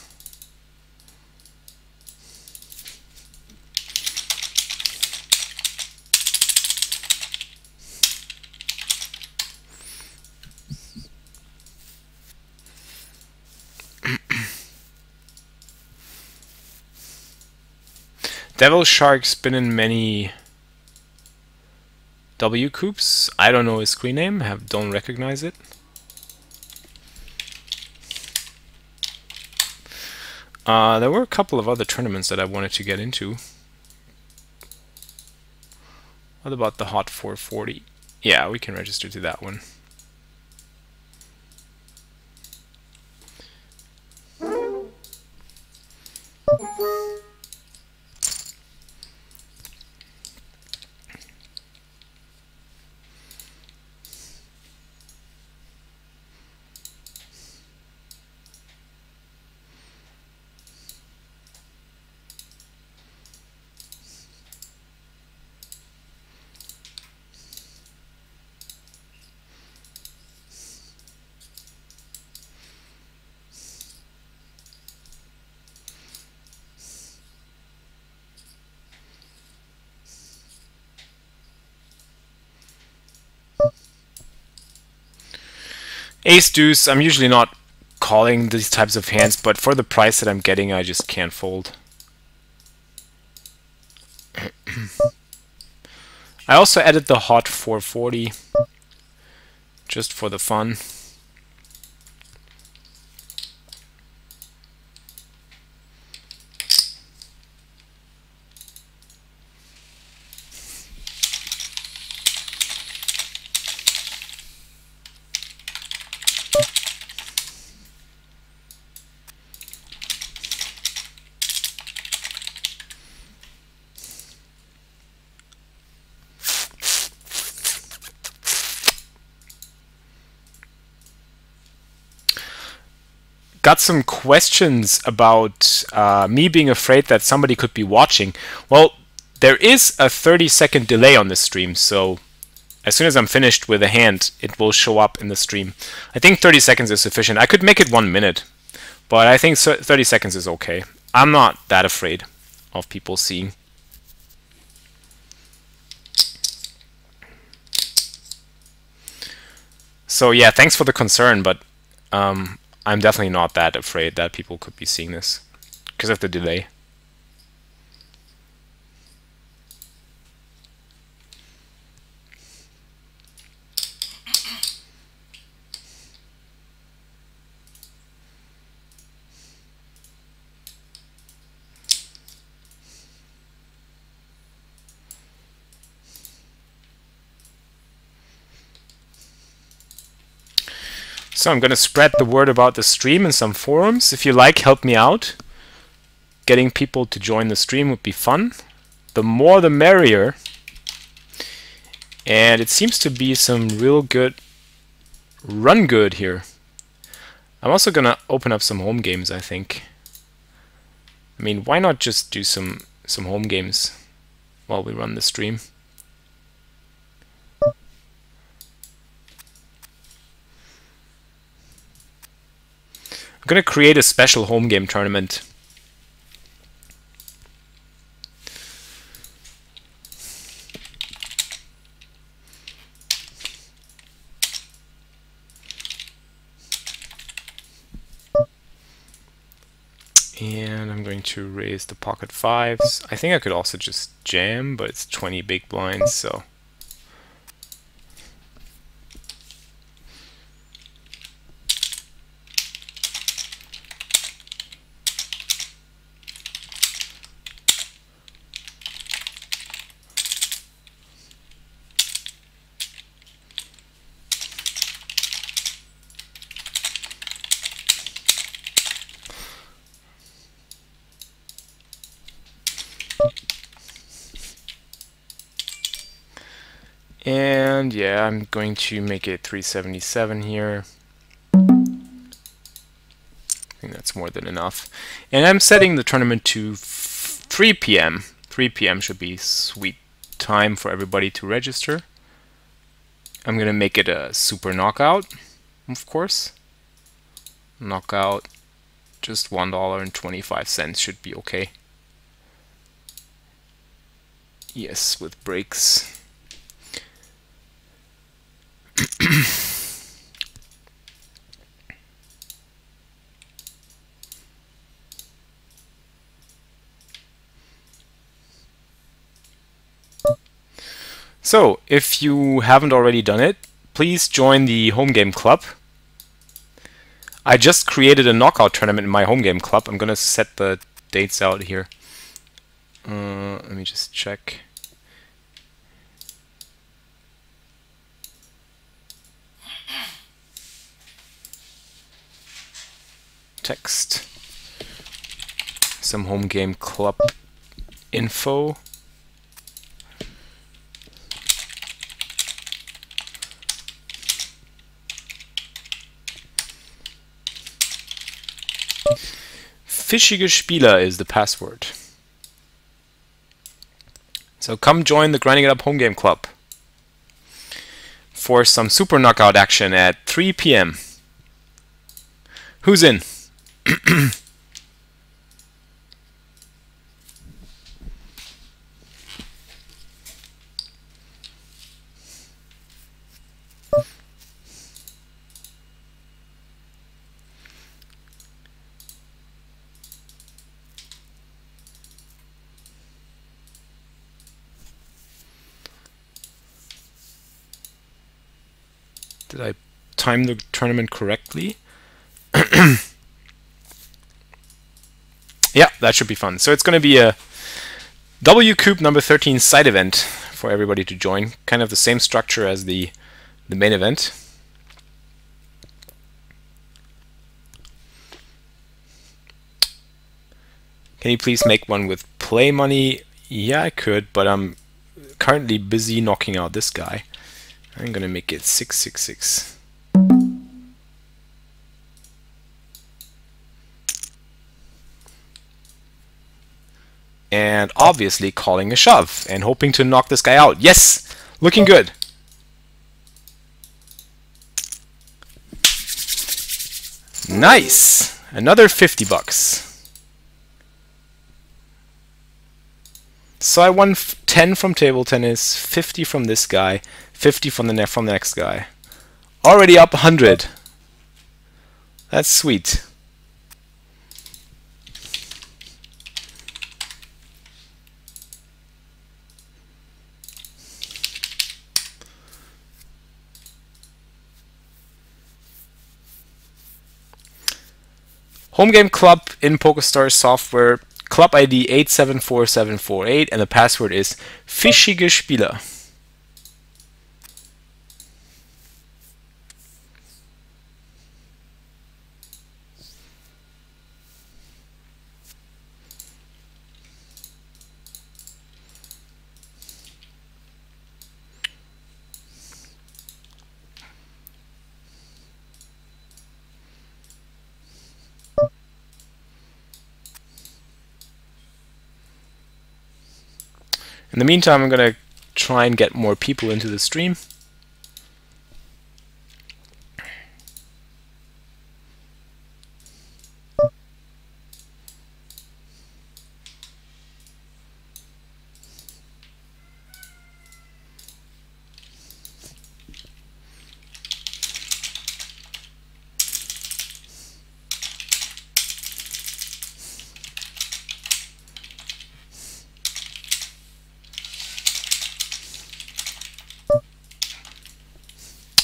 A: Devil Shark's been in many WCOOPs. I don't know his screen name, don't recognize it. There were a couple of other tournaments that I wanted to get into. What about the Hot 440? Yeah, we can register to that one. Ace Deuce, I'm usually not calling these types of hands, but for the price that I'm getting, I just can't fold. I also added the Hot 440 just for the fun. Got some questions about me being afraid that somebody could be watching. Well, there is a 30-second delay on this stream, so as soon as I'm finished with a hand, it will show up in the stream. I think 30 seconds is sufficient. I could make it 1 minute, but I think 30 seconds is okay. I'm not that afraid of people seeing. So yeah, thanks for the concern, but I'm definitely not that afraid that people could be seeing this because of the delay. So I'm going to spread the word about the stream in some forums. If you like, help me out. Getting people to join the stream would be fun. The more the merrier. And it seems to be some real good run good here. I'm also going to open up some home games, I think. I mean, why not just do some home games while we run the stream? I'm going to create a special home game tournament. And I'm going to raise the pocket fives. I think I could also just jam, but it's 20 big blinds, so. And yeah, I'm going to make it 377 here. I think that's more than enough. And I'm setting the tournament to 3 p.m. 3 p.m. should be sweet time for everybody to register. I'm going to make it a super knockout, of course. Knockout, just $1.25 should be okay. Yes, with breaks. So, if you haven't already done it, please join the home game club. I just created a knockout tournament in my home game club. I'm gonna set the dates out here. Let me just check. Text. Some home game club info. Fischige Spieler is the password. So come join the Grinding It Up Home Game Club for some super knockout action at 3 p.m. Who's in? Did I time the tournament correctly? Yeah, that should be fun. So it's going to be a WCOOP number 13 side event for everybody to join. Kind of the same structure as the main event. Can you please make one with play money? Yeah, I could, but I'm currently busy knocking out this guy. I'm going to make it 666. And obviously calling a shove and hoping to knock this guy out. Yes! Looking good. Nice! Another 50 bucks. So I won 10 from table tennis, 50 from this guy, 50 from the next guy. Already up 100. That's sweet. Home game club in PokerStars software, club ID 874748, and the password is fischige Spieler. In the meantime, I'm going to try and get more people into the stream.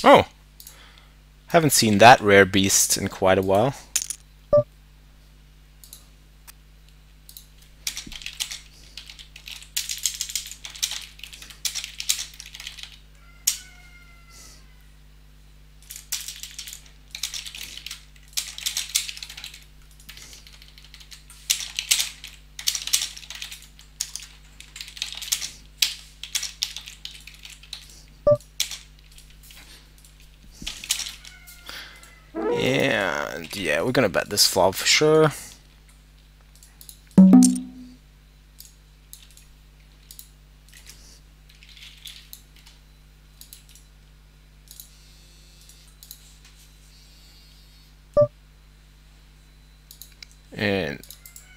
A: Oh, haven't seen that rare beast in quite a while. And yeah, we're gonna bet this flop for sure. And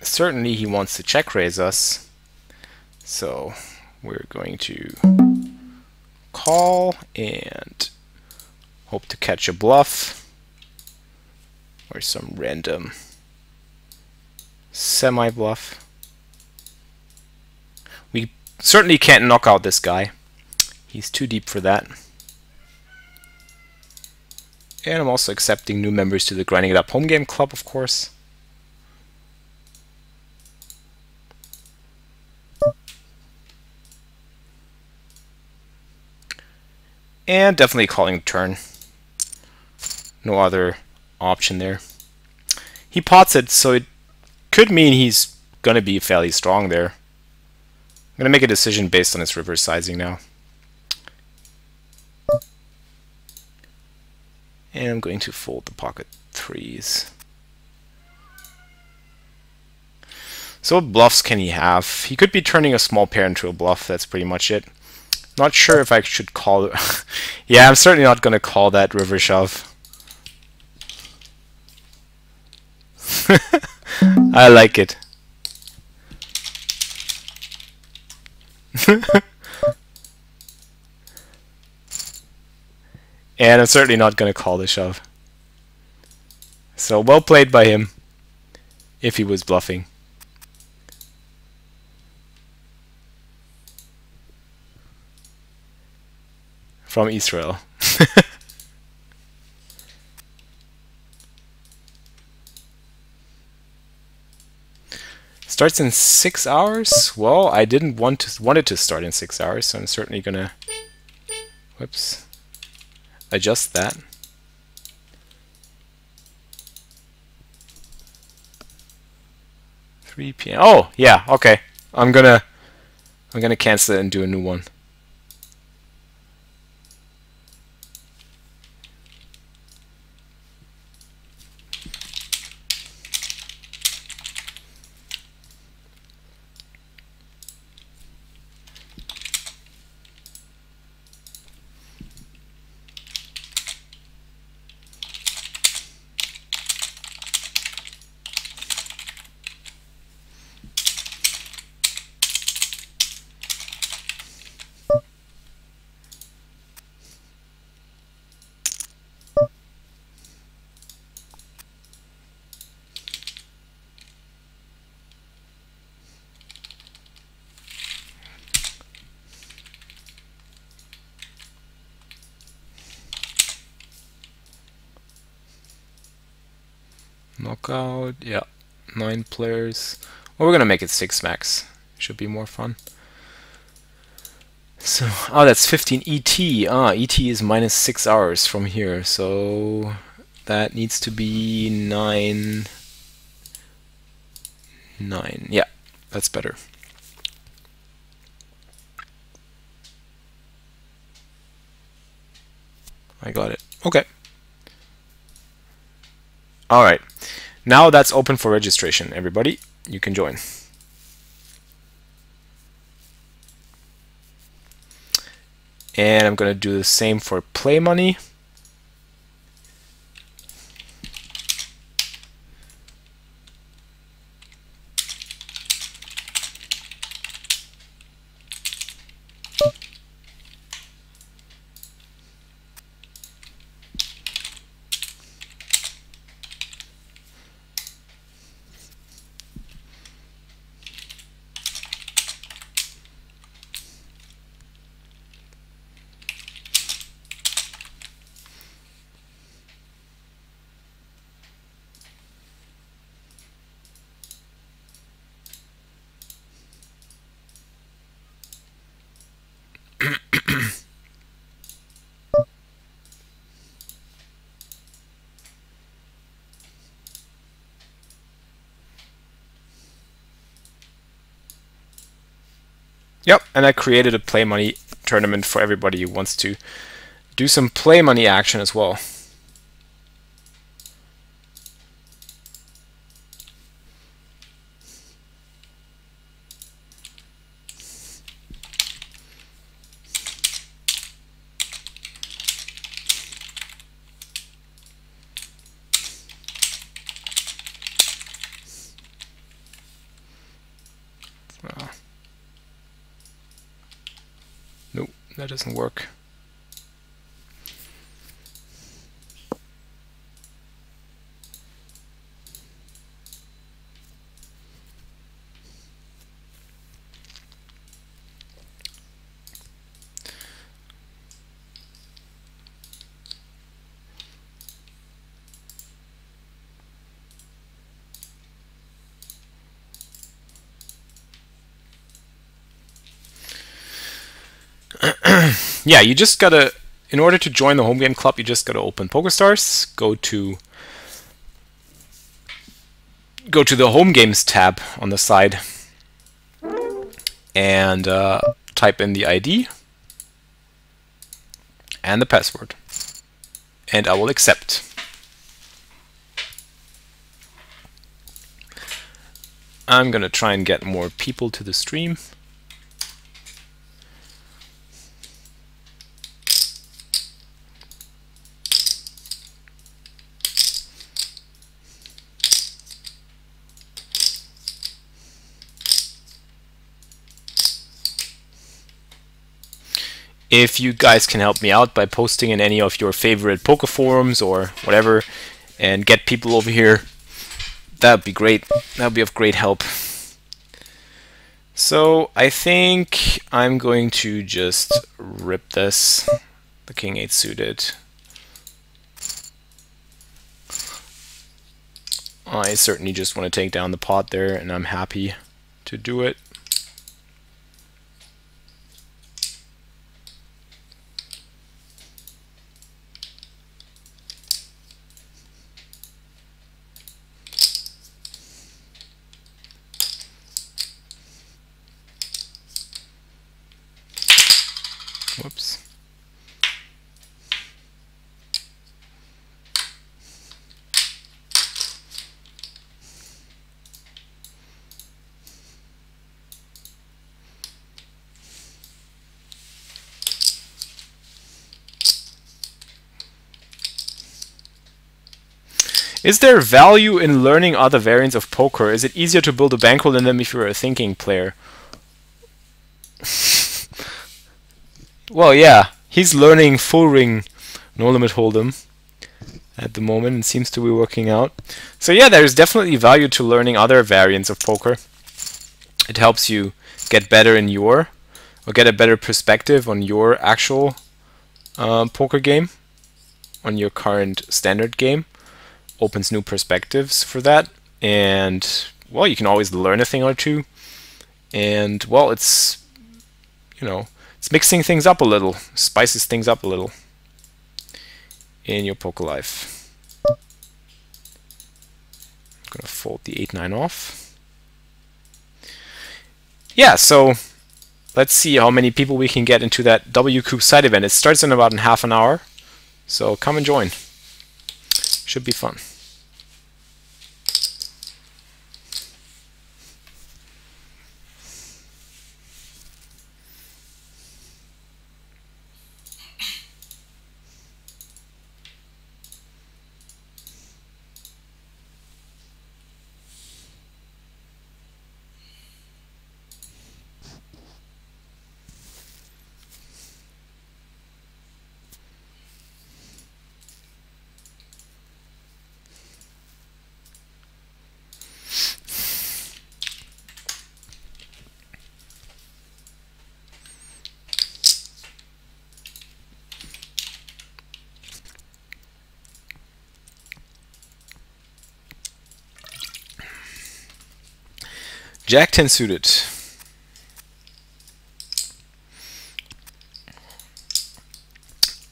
A: certainly he wants to check raise us, so we're going to call and hope to catch a bluff or some random semi-bluff. We certainly can't knock out this guy. He's too deep for that. And I'm also accepting new members to the Grinding It Up Home Game Club, of course. And definitely calling turn. No other option there. He pots it, so it could mean he's going to be fairly strong there. I'm going to make a decision based on his river sizing now. And I'm going to fold the pocket threes. So what bluffs can he have? He could be turning a small pair into a bluff, that's pretty much it. Not sure if I should call it. Yeah, I'm certainly not going to call that river shove. I like it. And I'm certainly not going to call the shove. So well played by him, if he was bluffing. From Israel. Starts in 6 hours? Well, I didn't want it to start in 6 hours, so I'm certainly gonna adjust that. (3 p.m.) Oh, yeah, okay. I'm gonna cancel it and do a new one. Knockout, yeah, 9 players. Well, we're gonna make it 6 max. Should be more fun. So, oh, that's 15 ET. ET is minus 6 hours from here, so that needs to be 9. Yeah, that's better. I got it. Okay. Alright. Now that's open for registration, everybody. You can join. And I'm going to do the same for play money. Yep, and I created a play money tournament for everybody who wants to do some play money action as well. Nope, that doesn't work. Yeah, you just gotta, in order to join the home game club, you just gotta open PokerStars, go to the home games tab on the side, and type in the ID and the password, and I will accept. I'm gonna try and get more people to the stream. If you guys can help me out by posting in any of your favorite poker forums or whatever and get people over here, that would be great. That would be of great help. So I think I'm going to just rip this, the King 8 suited. I certainly just want to take down the pot there, and I'm happy to do it. Whoops. Is there value in learning other variants of poker? Is it easier to build a bankroll in them if you're a thinking player? Well, yeah, he's learning full ring no limit hold'em at the moment. It seems to be working out. So yeah, there's definitely value to learning other variants of poker. It helps you get better in your, or get a better perspective on your actual poker game, on your current standard game. opens new perspectives for that, and well, you can always learn a thing or two, and well, it's, you know, it's mixing things up a little, spices things up a little in your poker life. I'm gonna fold the 8-9 off. Yeah, so let's see how many people we can get into that WCOOP side event. It starts in about half an hour, so come and join. Should be fun. Jack 10 suited.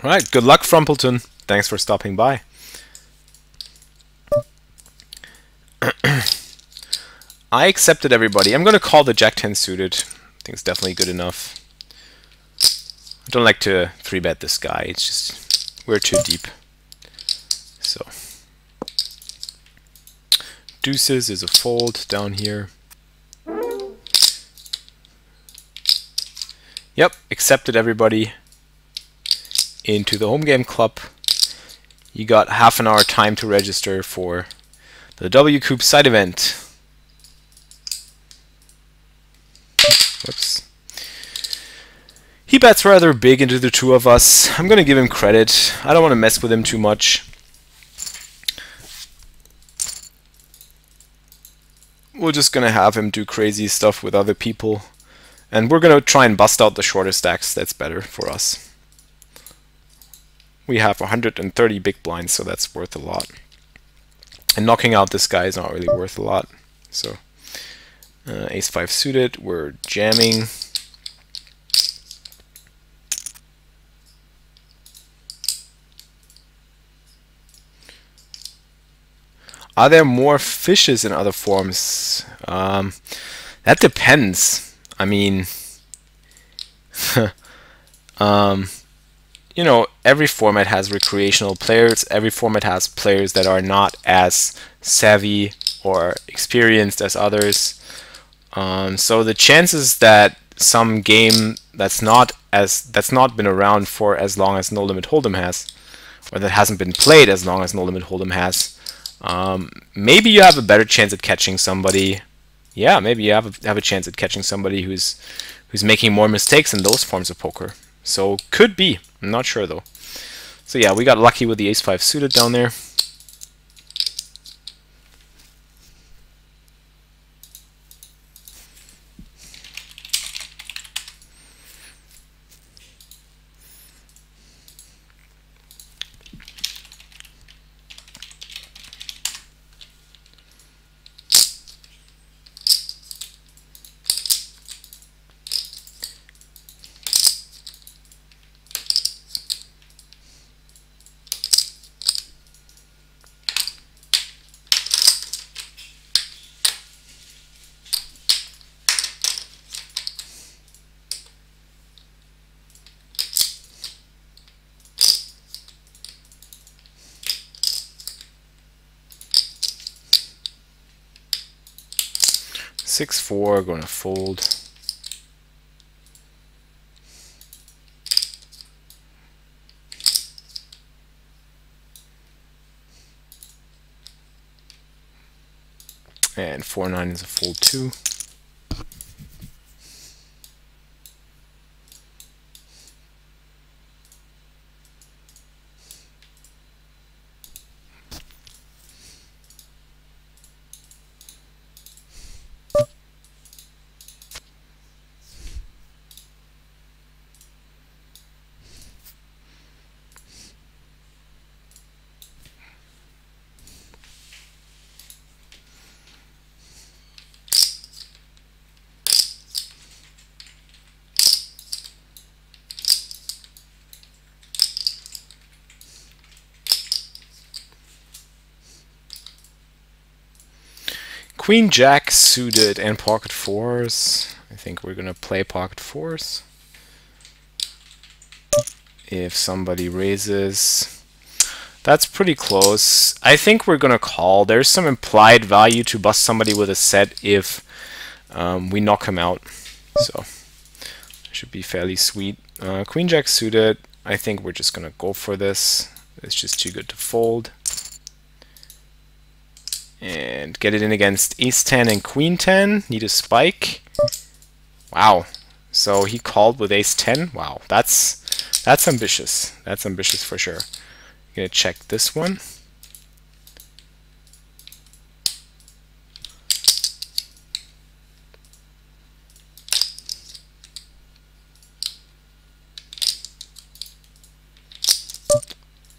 A: Alright, good luck, Frumpleton. Thanks for stopping by. I accepted everybody. I'm going to call the Jack 10 suited. I think it's definitely good enough. I don't like to 3-bet this guy. It's just, we're too deep. So, deuces is a fold down here. Yep, accepted everybody into the home game club. You got half an hour time to register for the WCOOP side event. Whoops. He bets rather big into the two of us. I'm going to give him credit. I don't want to mess with him too much. We're just going to have him do crazy stuff with other people. And we're going to try and bust out the shorter stacks. That's better for us. We have 130 big blinds, so that's worth a lot. And knocking out this guy is not really worth a lot. So, ace-5 suited, we're jamming. Are there more fishes in other forms? That depends. I mean, you know, every format has recreational players. Every format has players that are not as savvy or experienced as others. So the chances that some game that's not been around for as long as No Limit Hold'em has, or that hasn't been played as long as No Limit Hold'em has, maybe you have a better chance at catching somebody. Yeah, maybe you have a chance at catching somebody who's making more mistakes in those forms of poker. So could be. I'm not sure though. So yeah, we got lucky with the ace-5 suited down there. Six-4, going to fold. And 4-9 is a fold too. Queen Jack suited and pocket fours. I think we're gonna play pocket fours. If somebody raises, that's pretty close. I think we're gonna call. There's some implied value to bust somebody with a set if we knock him out. So should be fairly sweet. Queen Jack suited. I think we're just gonna go for this. It's just too good to fold. And get it in against Ace 10 and Queen 10. Need a spike. Wow. So he called with Ace 10. Wow, that's ambitious. That's ambitious for sure. I'm gonna check this one.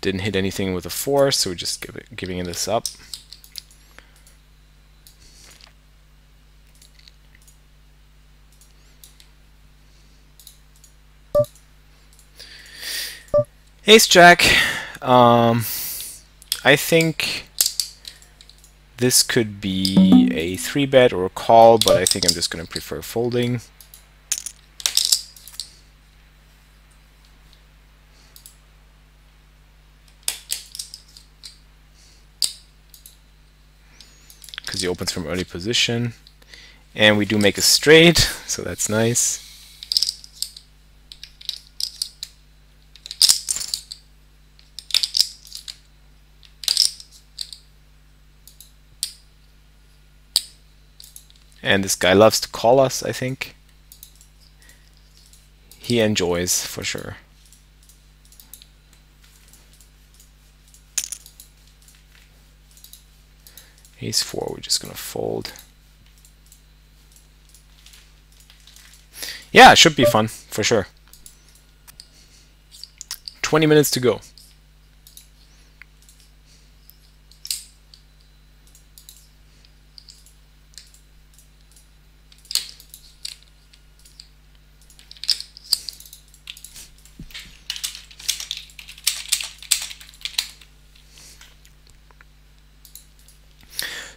A: Didn't hit anything with a 4, so we're just giving this up. Ace Jack. I think this could be a 3-bet or a call, but I think I'm just going to prefer folding. Because he opens from early position. And we do make a straight, so that's nice. And this guy loves to call us, I think. He enjoys, for sure. Ace 4, we're just gonna fold. Yeah, it should be fun, for sure. 20 minutes to go.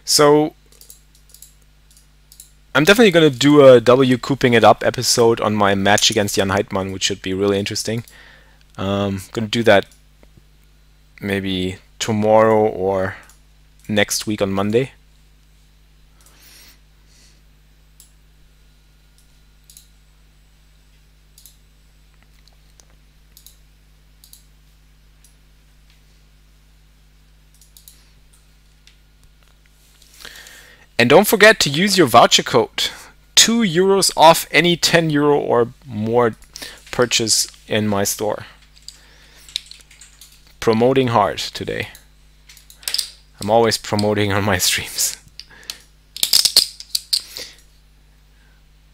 A: So I'm definitely going to do a WCOOP'ing it up episode on my match against Jan Heitmann, which should be really interesting. I'm going to do that maybe tomorrow or next week on Monday. And don't forget to use your voucher code. €2 off any €10 or more purchase in my store. Promoting hard today. I'm always promoting on my streams.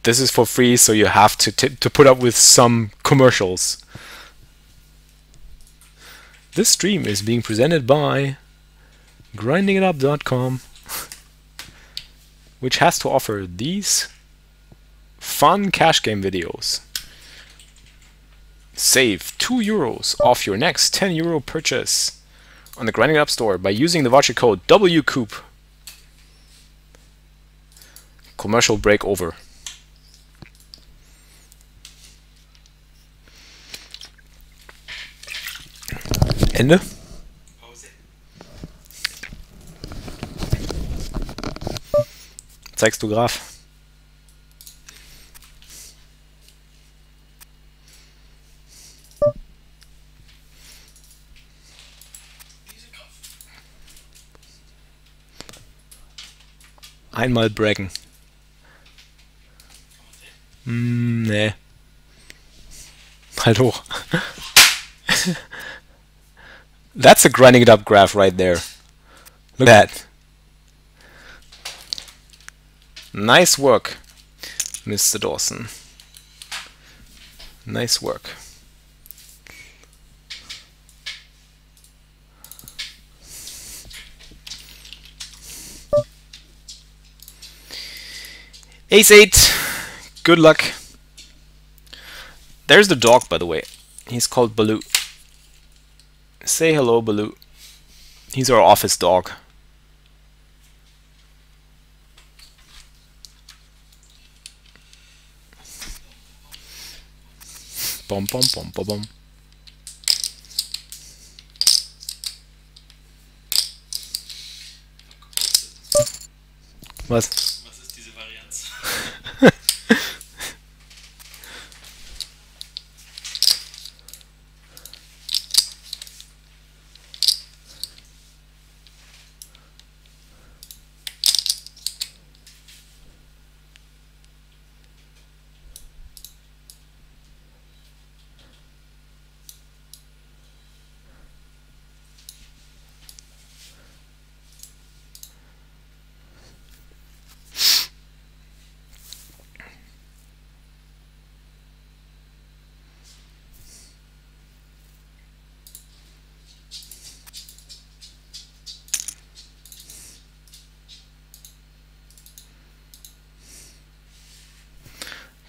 A: This is for free, so you have to put up with some commercials. This stream is being presented by grindingitup.com. which has to offer these fun cash game videos. Save €2 off your next €10 purchase on the Grinding It Up store by using the voucher code WCOOP. Commercial break over. Ende. Zeigst du Graf? Einmal braggen. Nee. Halt hoch. That's a grinding it up graph right there. Look at that. Nice work, Mr. Dawson. Nice work. Ace 8. Good luck. There's the dog, by the way. He's called Baloo. Say hello, Baloo. He's our office dog. Bom, bom, bom, bom, bom. Was?
B: Was ist diese Varianz?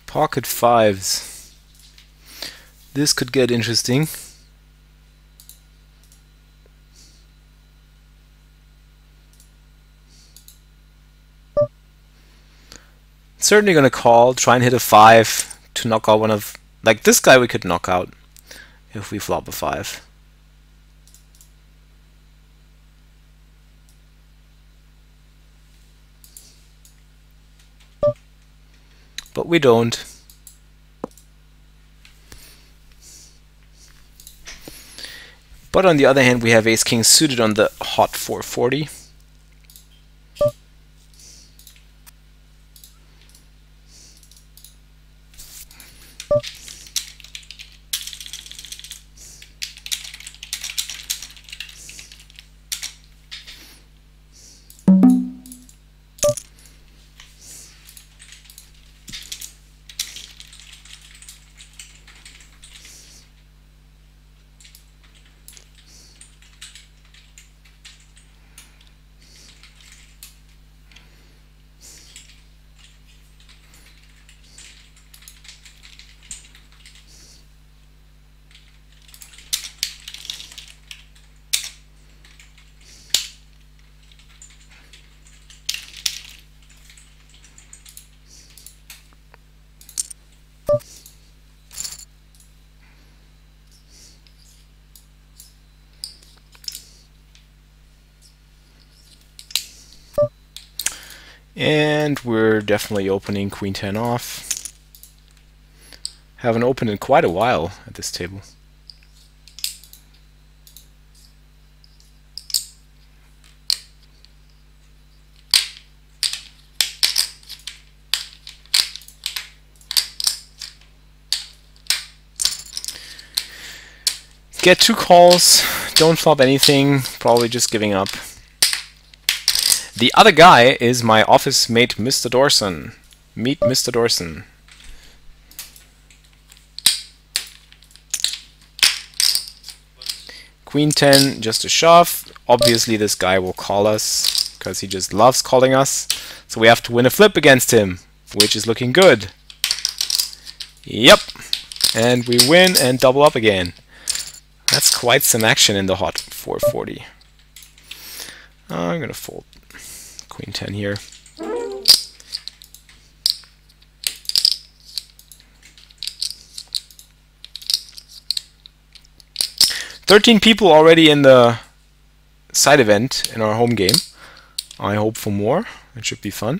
A: Pocket fives. This could get interesting. Certainly gonna call, try and hit a 5 to knock out one of, like this guy we could knock out if we flop a 5. But we don't. But on the other hand, we have ace king suited on the hot 440. And we're definitely opening queen 10 off. Haven't opened in quite a while at this table. Get 2 calls, don't flop anything, probably just giving up. The other guy is my office mate, Mr. Dorson. Meet Mr. Dorson. Queen 10, just a shove. Obviously this guy will call us, because he just loves calling us. So we have to win a flip against him, which is looking good. Yep. And we win and double up again. That's quite some action in the hot 440. I'm going to fold queen 10 here. "13 people already in the side event in our home game. I hope for more. It should be fun.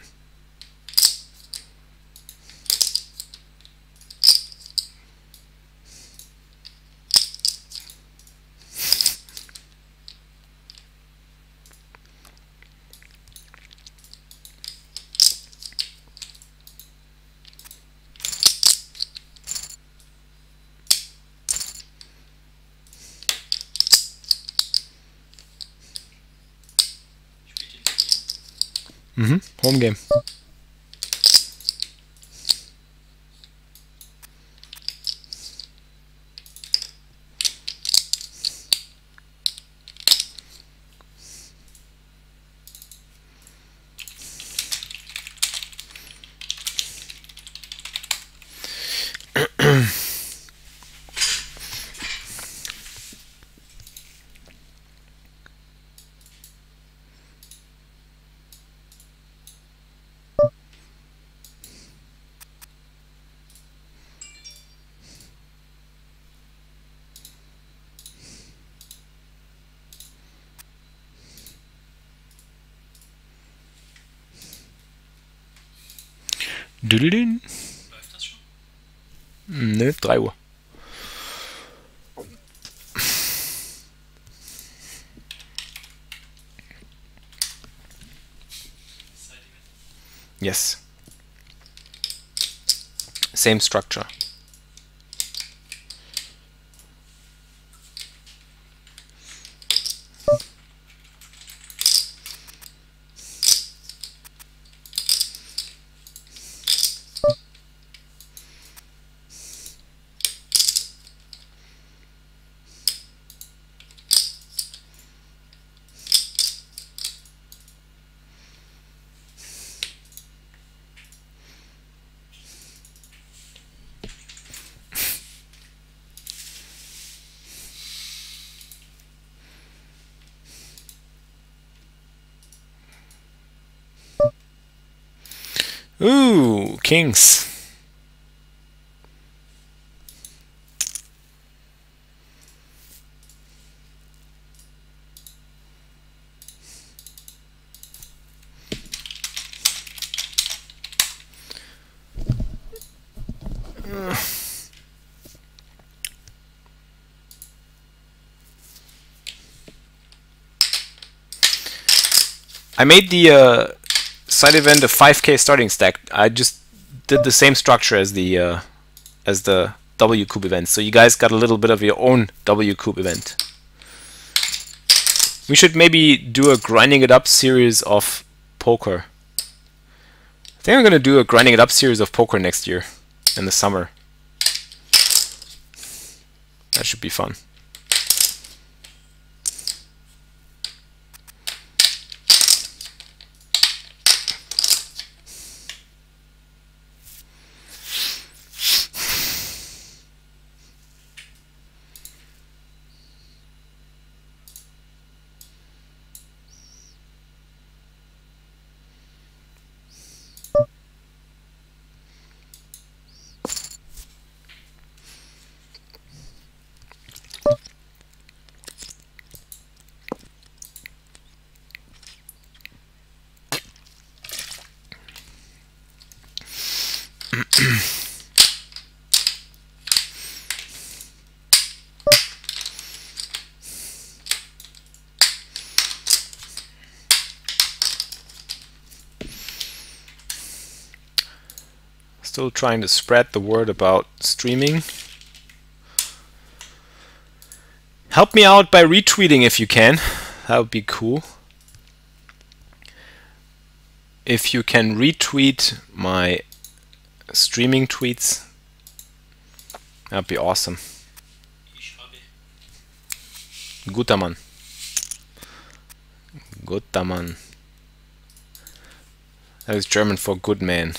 A: Home game. Düdelin.
B: Läuft das schon?
A: Ne, 3 Uhr. Yes. Same structure. Ooh, kings. I made the side event a 5k starting stack. I just did the same structure as the WCOOP event, so you guys got a little bit of your own WCOOP event. We should maybe do a grinding it up series of poker. I think I'm gonna do a grinding it up series of poker next year in the summer. That should be fun. Still trying to spread the word about streaming. Help me out by retweeting if you can. That would be cool. If you can retweet my streaming tweets, that would be awesome.
B: Ich habe.
A: Guter Mann. Guter Mann. That is German for good man.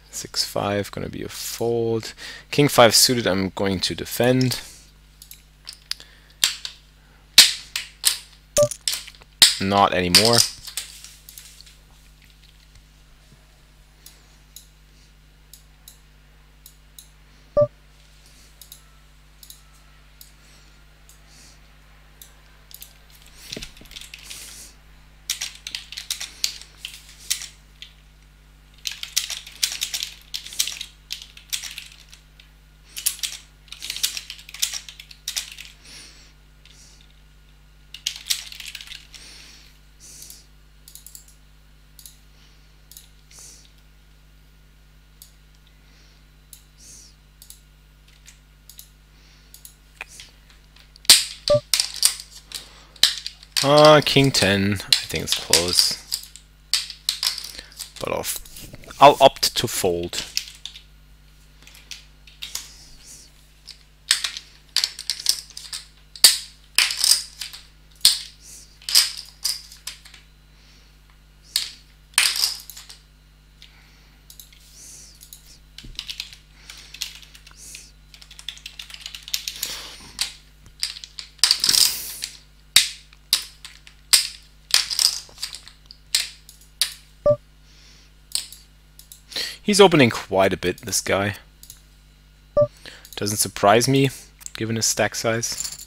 A: 6-5, gonna be a fold. King 5 suited, I'm going to defend. Not anymore. King 10, I think it's close, but I'll opt to fold. He's opening quite a bit, this guy. Doesn't surprise me, given his stack size.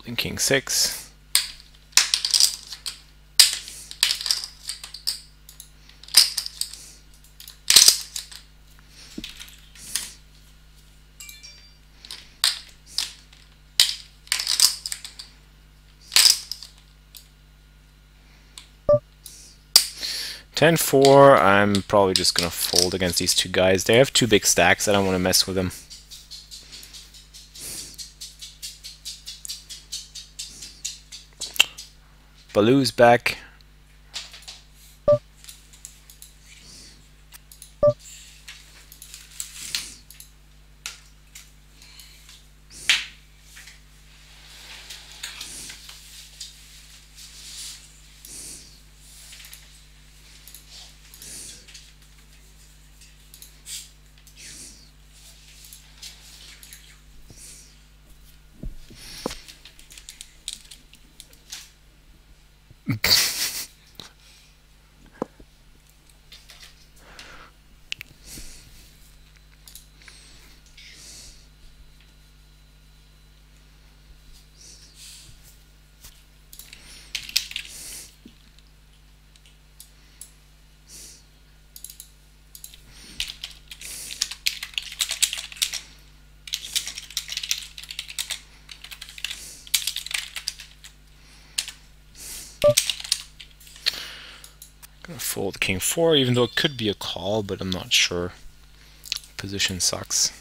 A: folding king 6. Ten four. I'm probably just gonna fold against these two guys. They have two big stacks. I don't want to mess with them. Baloo's back. Gonna fold king 4, even though it could be a call, but I'm not sure. Position sucks.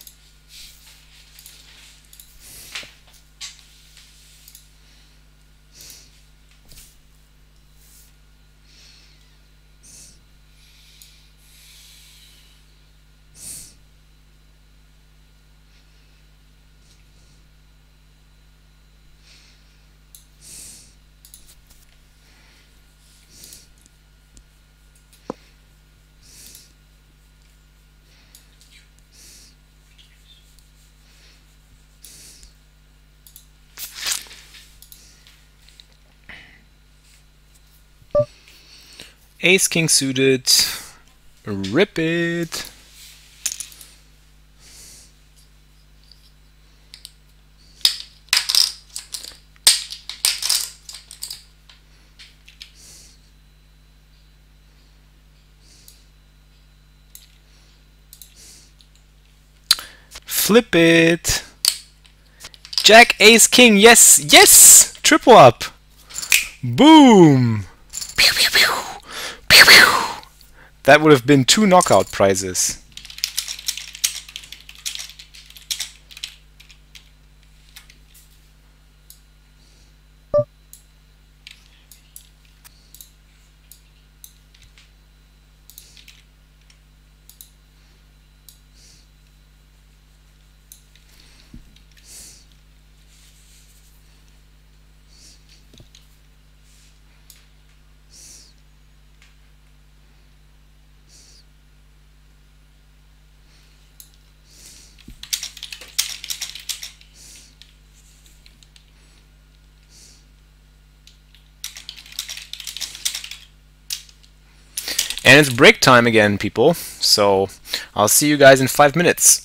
A: Ace king suited. Rip it. Flip it. Jack, ace, king. Yes, yes. Triple up. Boom. Pew, pew, pew. Pew, pew. That would have been 2 knockout prizes. And it's break time again, people. So I'll see you guys in 5 minutes.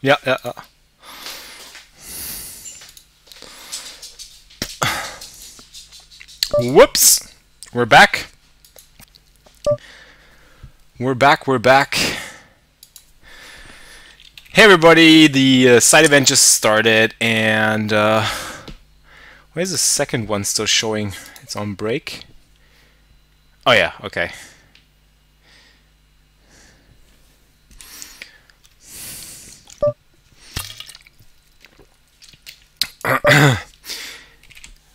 A: Yeah. Whoops! We're back. We're back. Hey everybody, the side event just started, and where's the second one still showing? It's on break. Oh yeah, okay.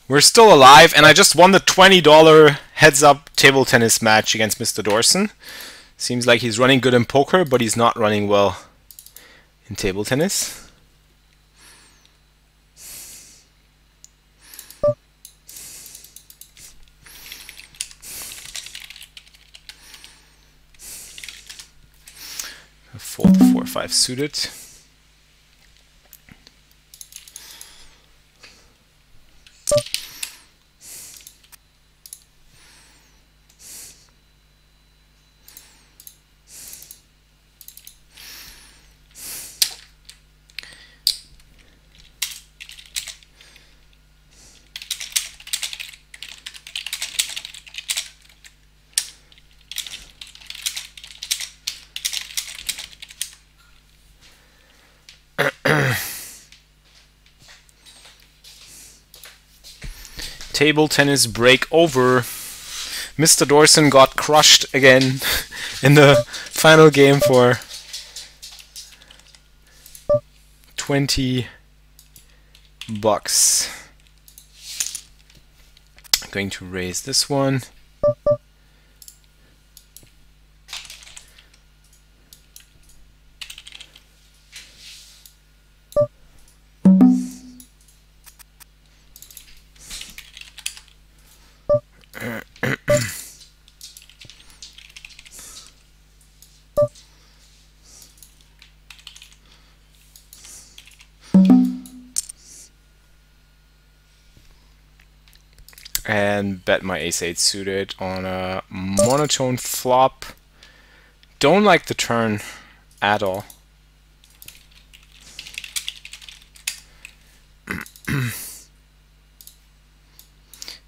A: We're still alive, and I just won the $20 heads-up table tennis match against Mr. Dorson. Seems like he's running good in poker, but he's not running well in table tennis. Fold 4-5 suited. Table tennis break over. Mr. Dorson got crushed again in the final game for $20. I'm going to raise this one. and bet my ace-8 suited on a monotone flop. Don't like the turn at all.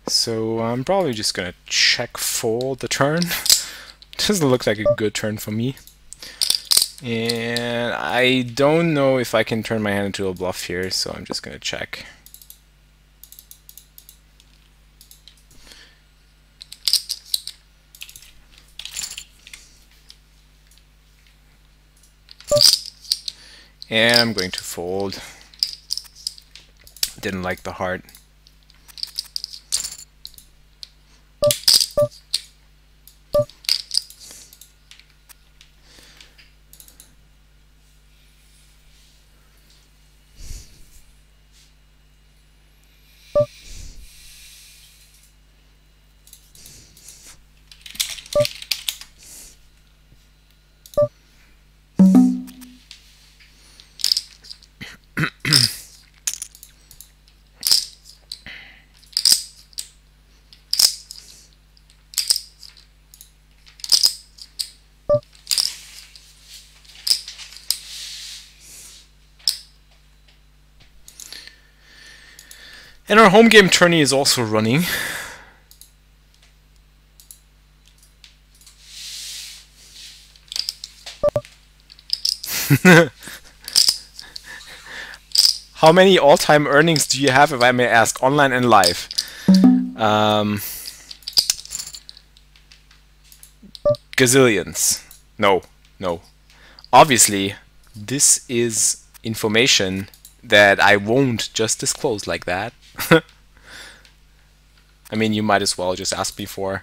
A: So I'm probably just gonna check fold the turn. Doesn't look like a good turn for me. And I don't know if I can turn my hand into a bluff here, so I'm just gonna check. And I'm going to fold. Didn't like the heart. And our home game tourney is also running. How many all-time earnings do you have, if I may ask, online and live? Gazillions. No, no. Obviously, this is information that I won't just disclose like that. I mean, you might as well just ask me for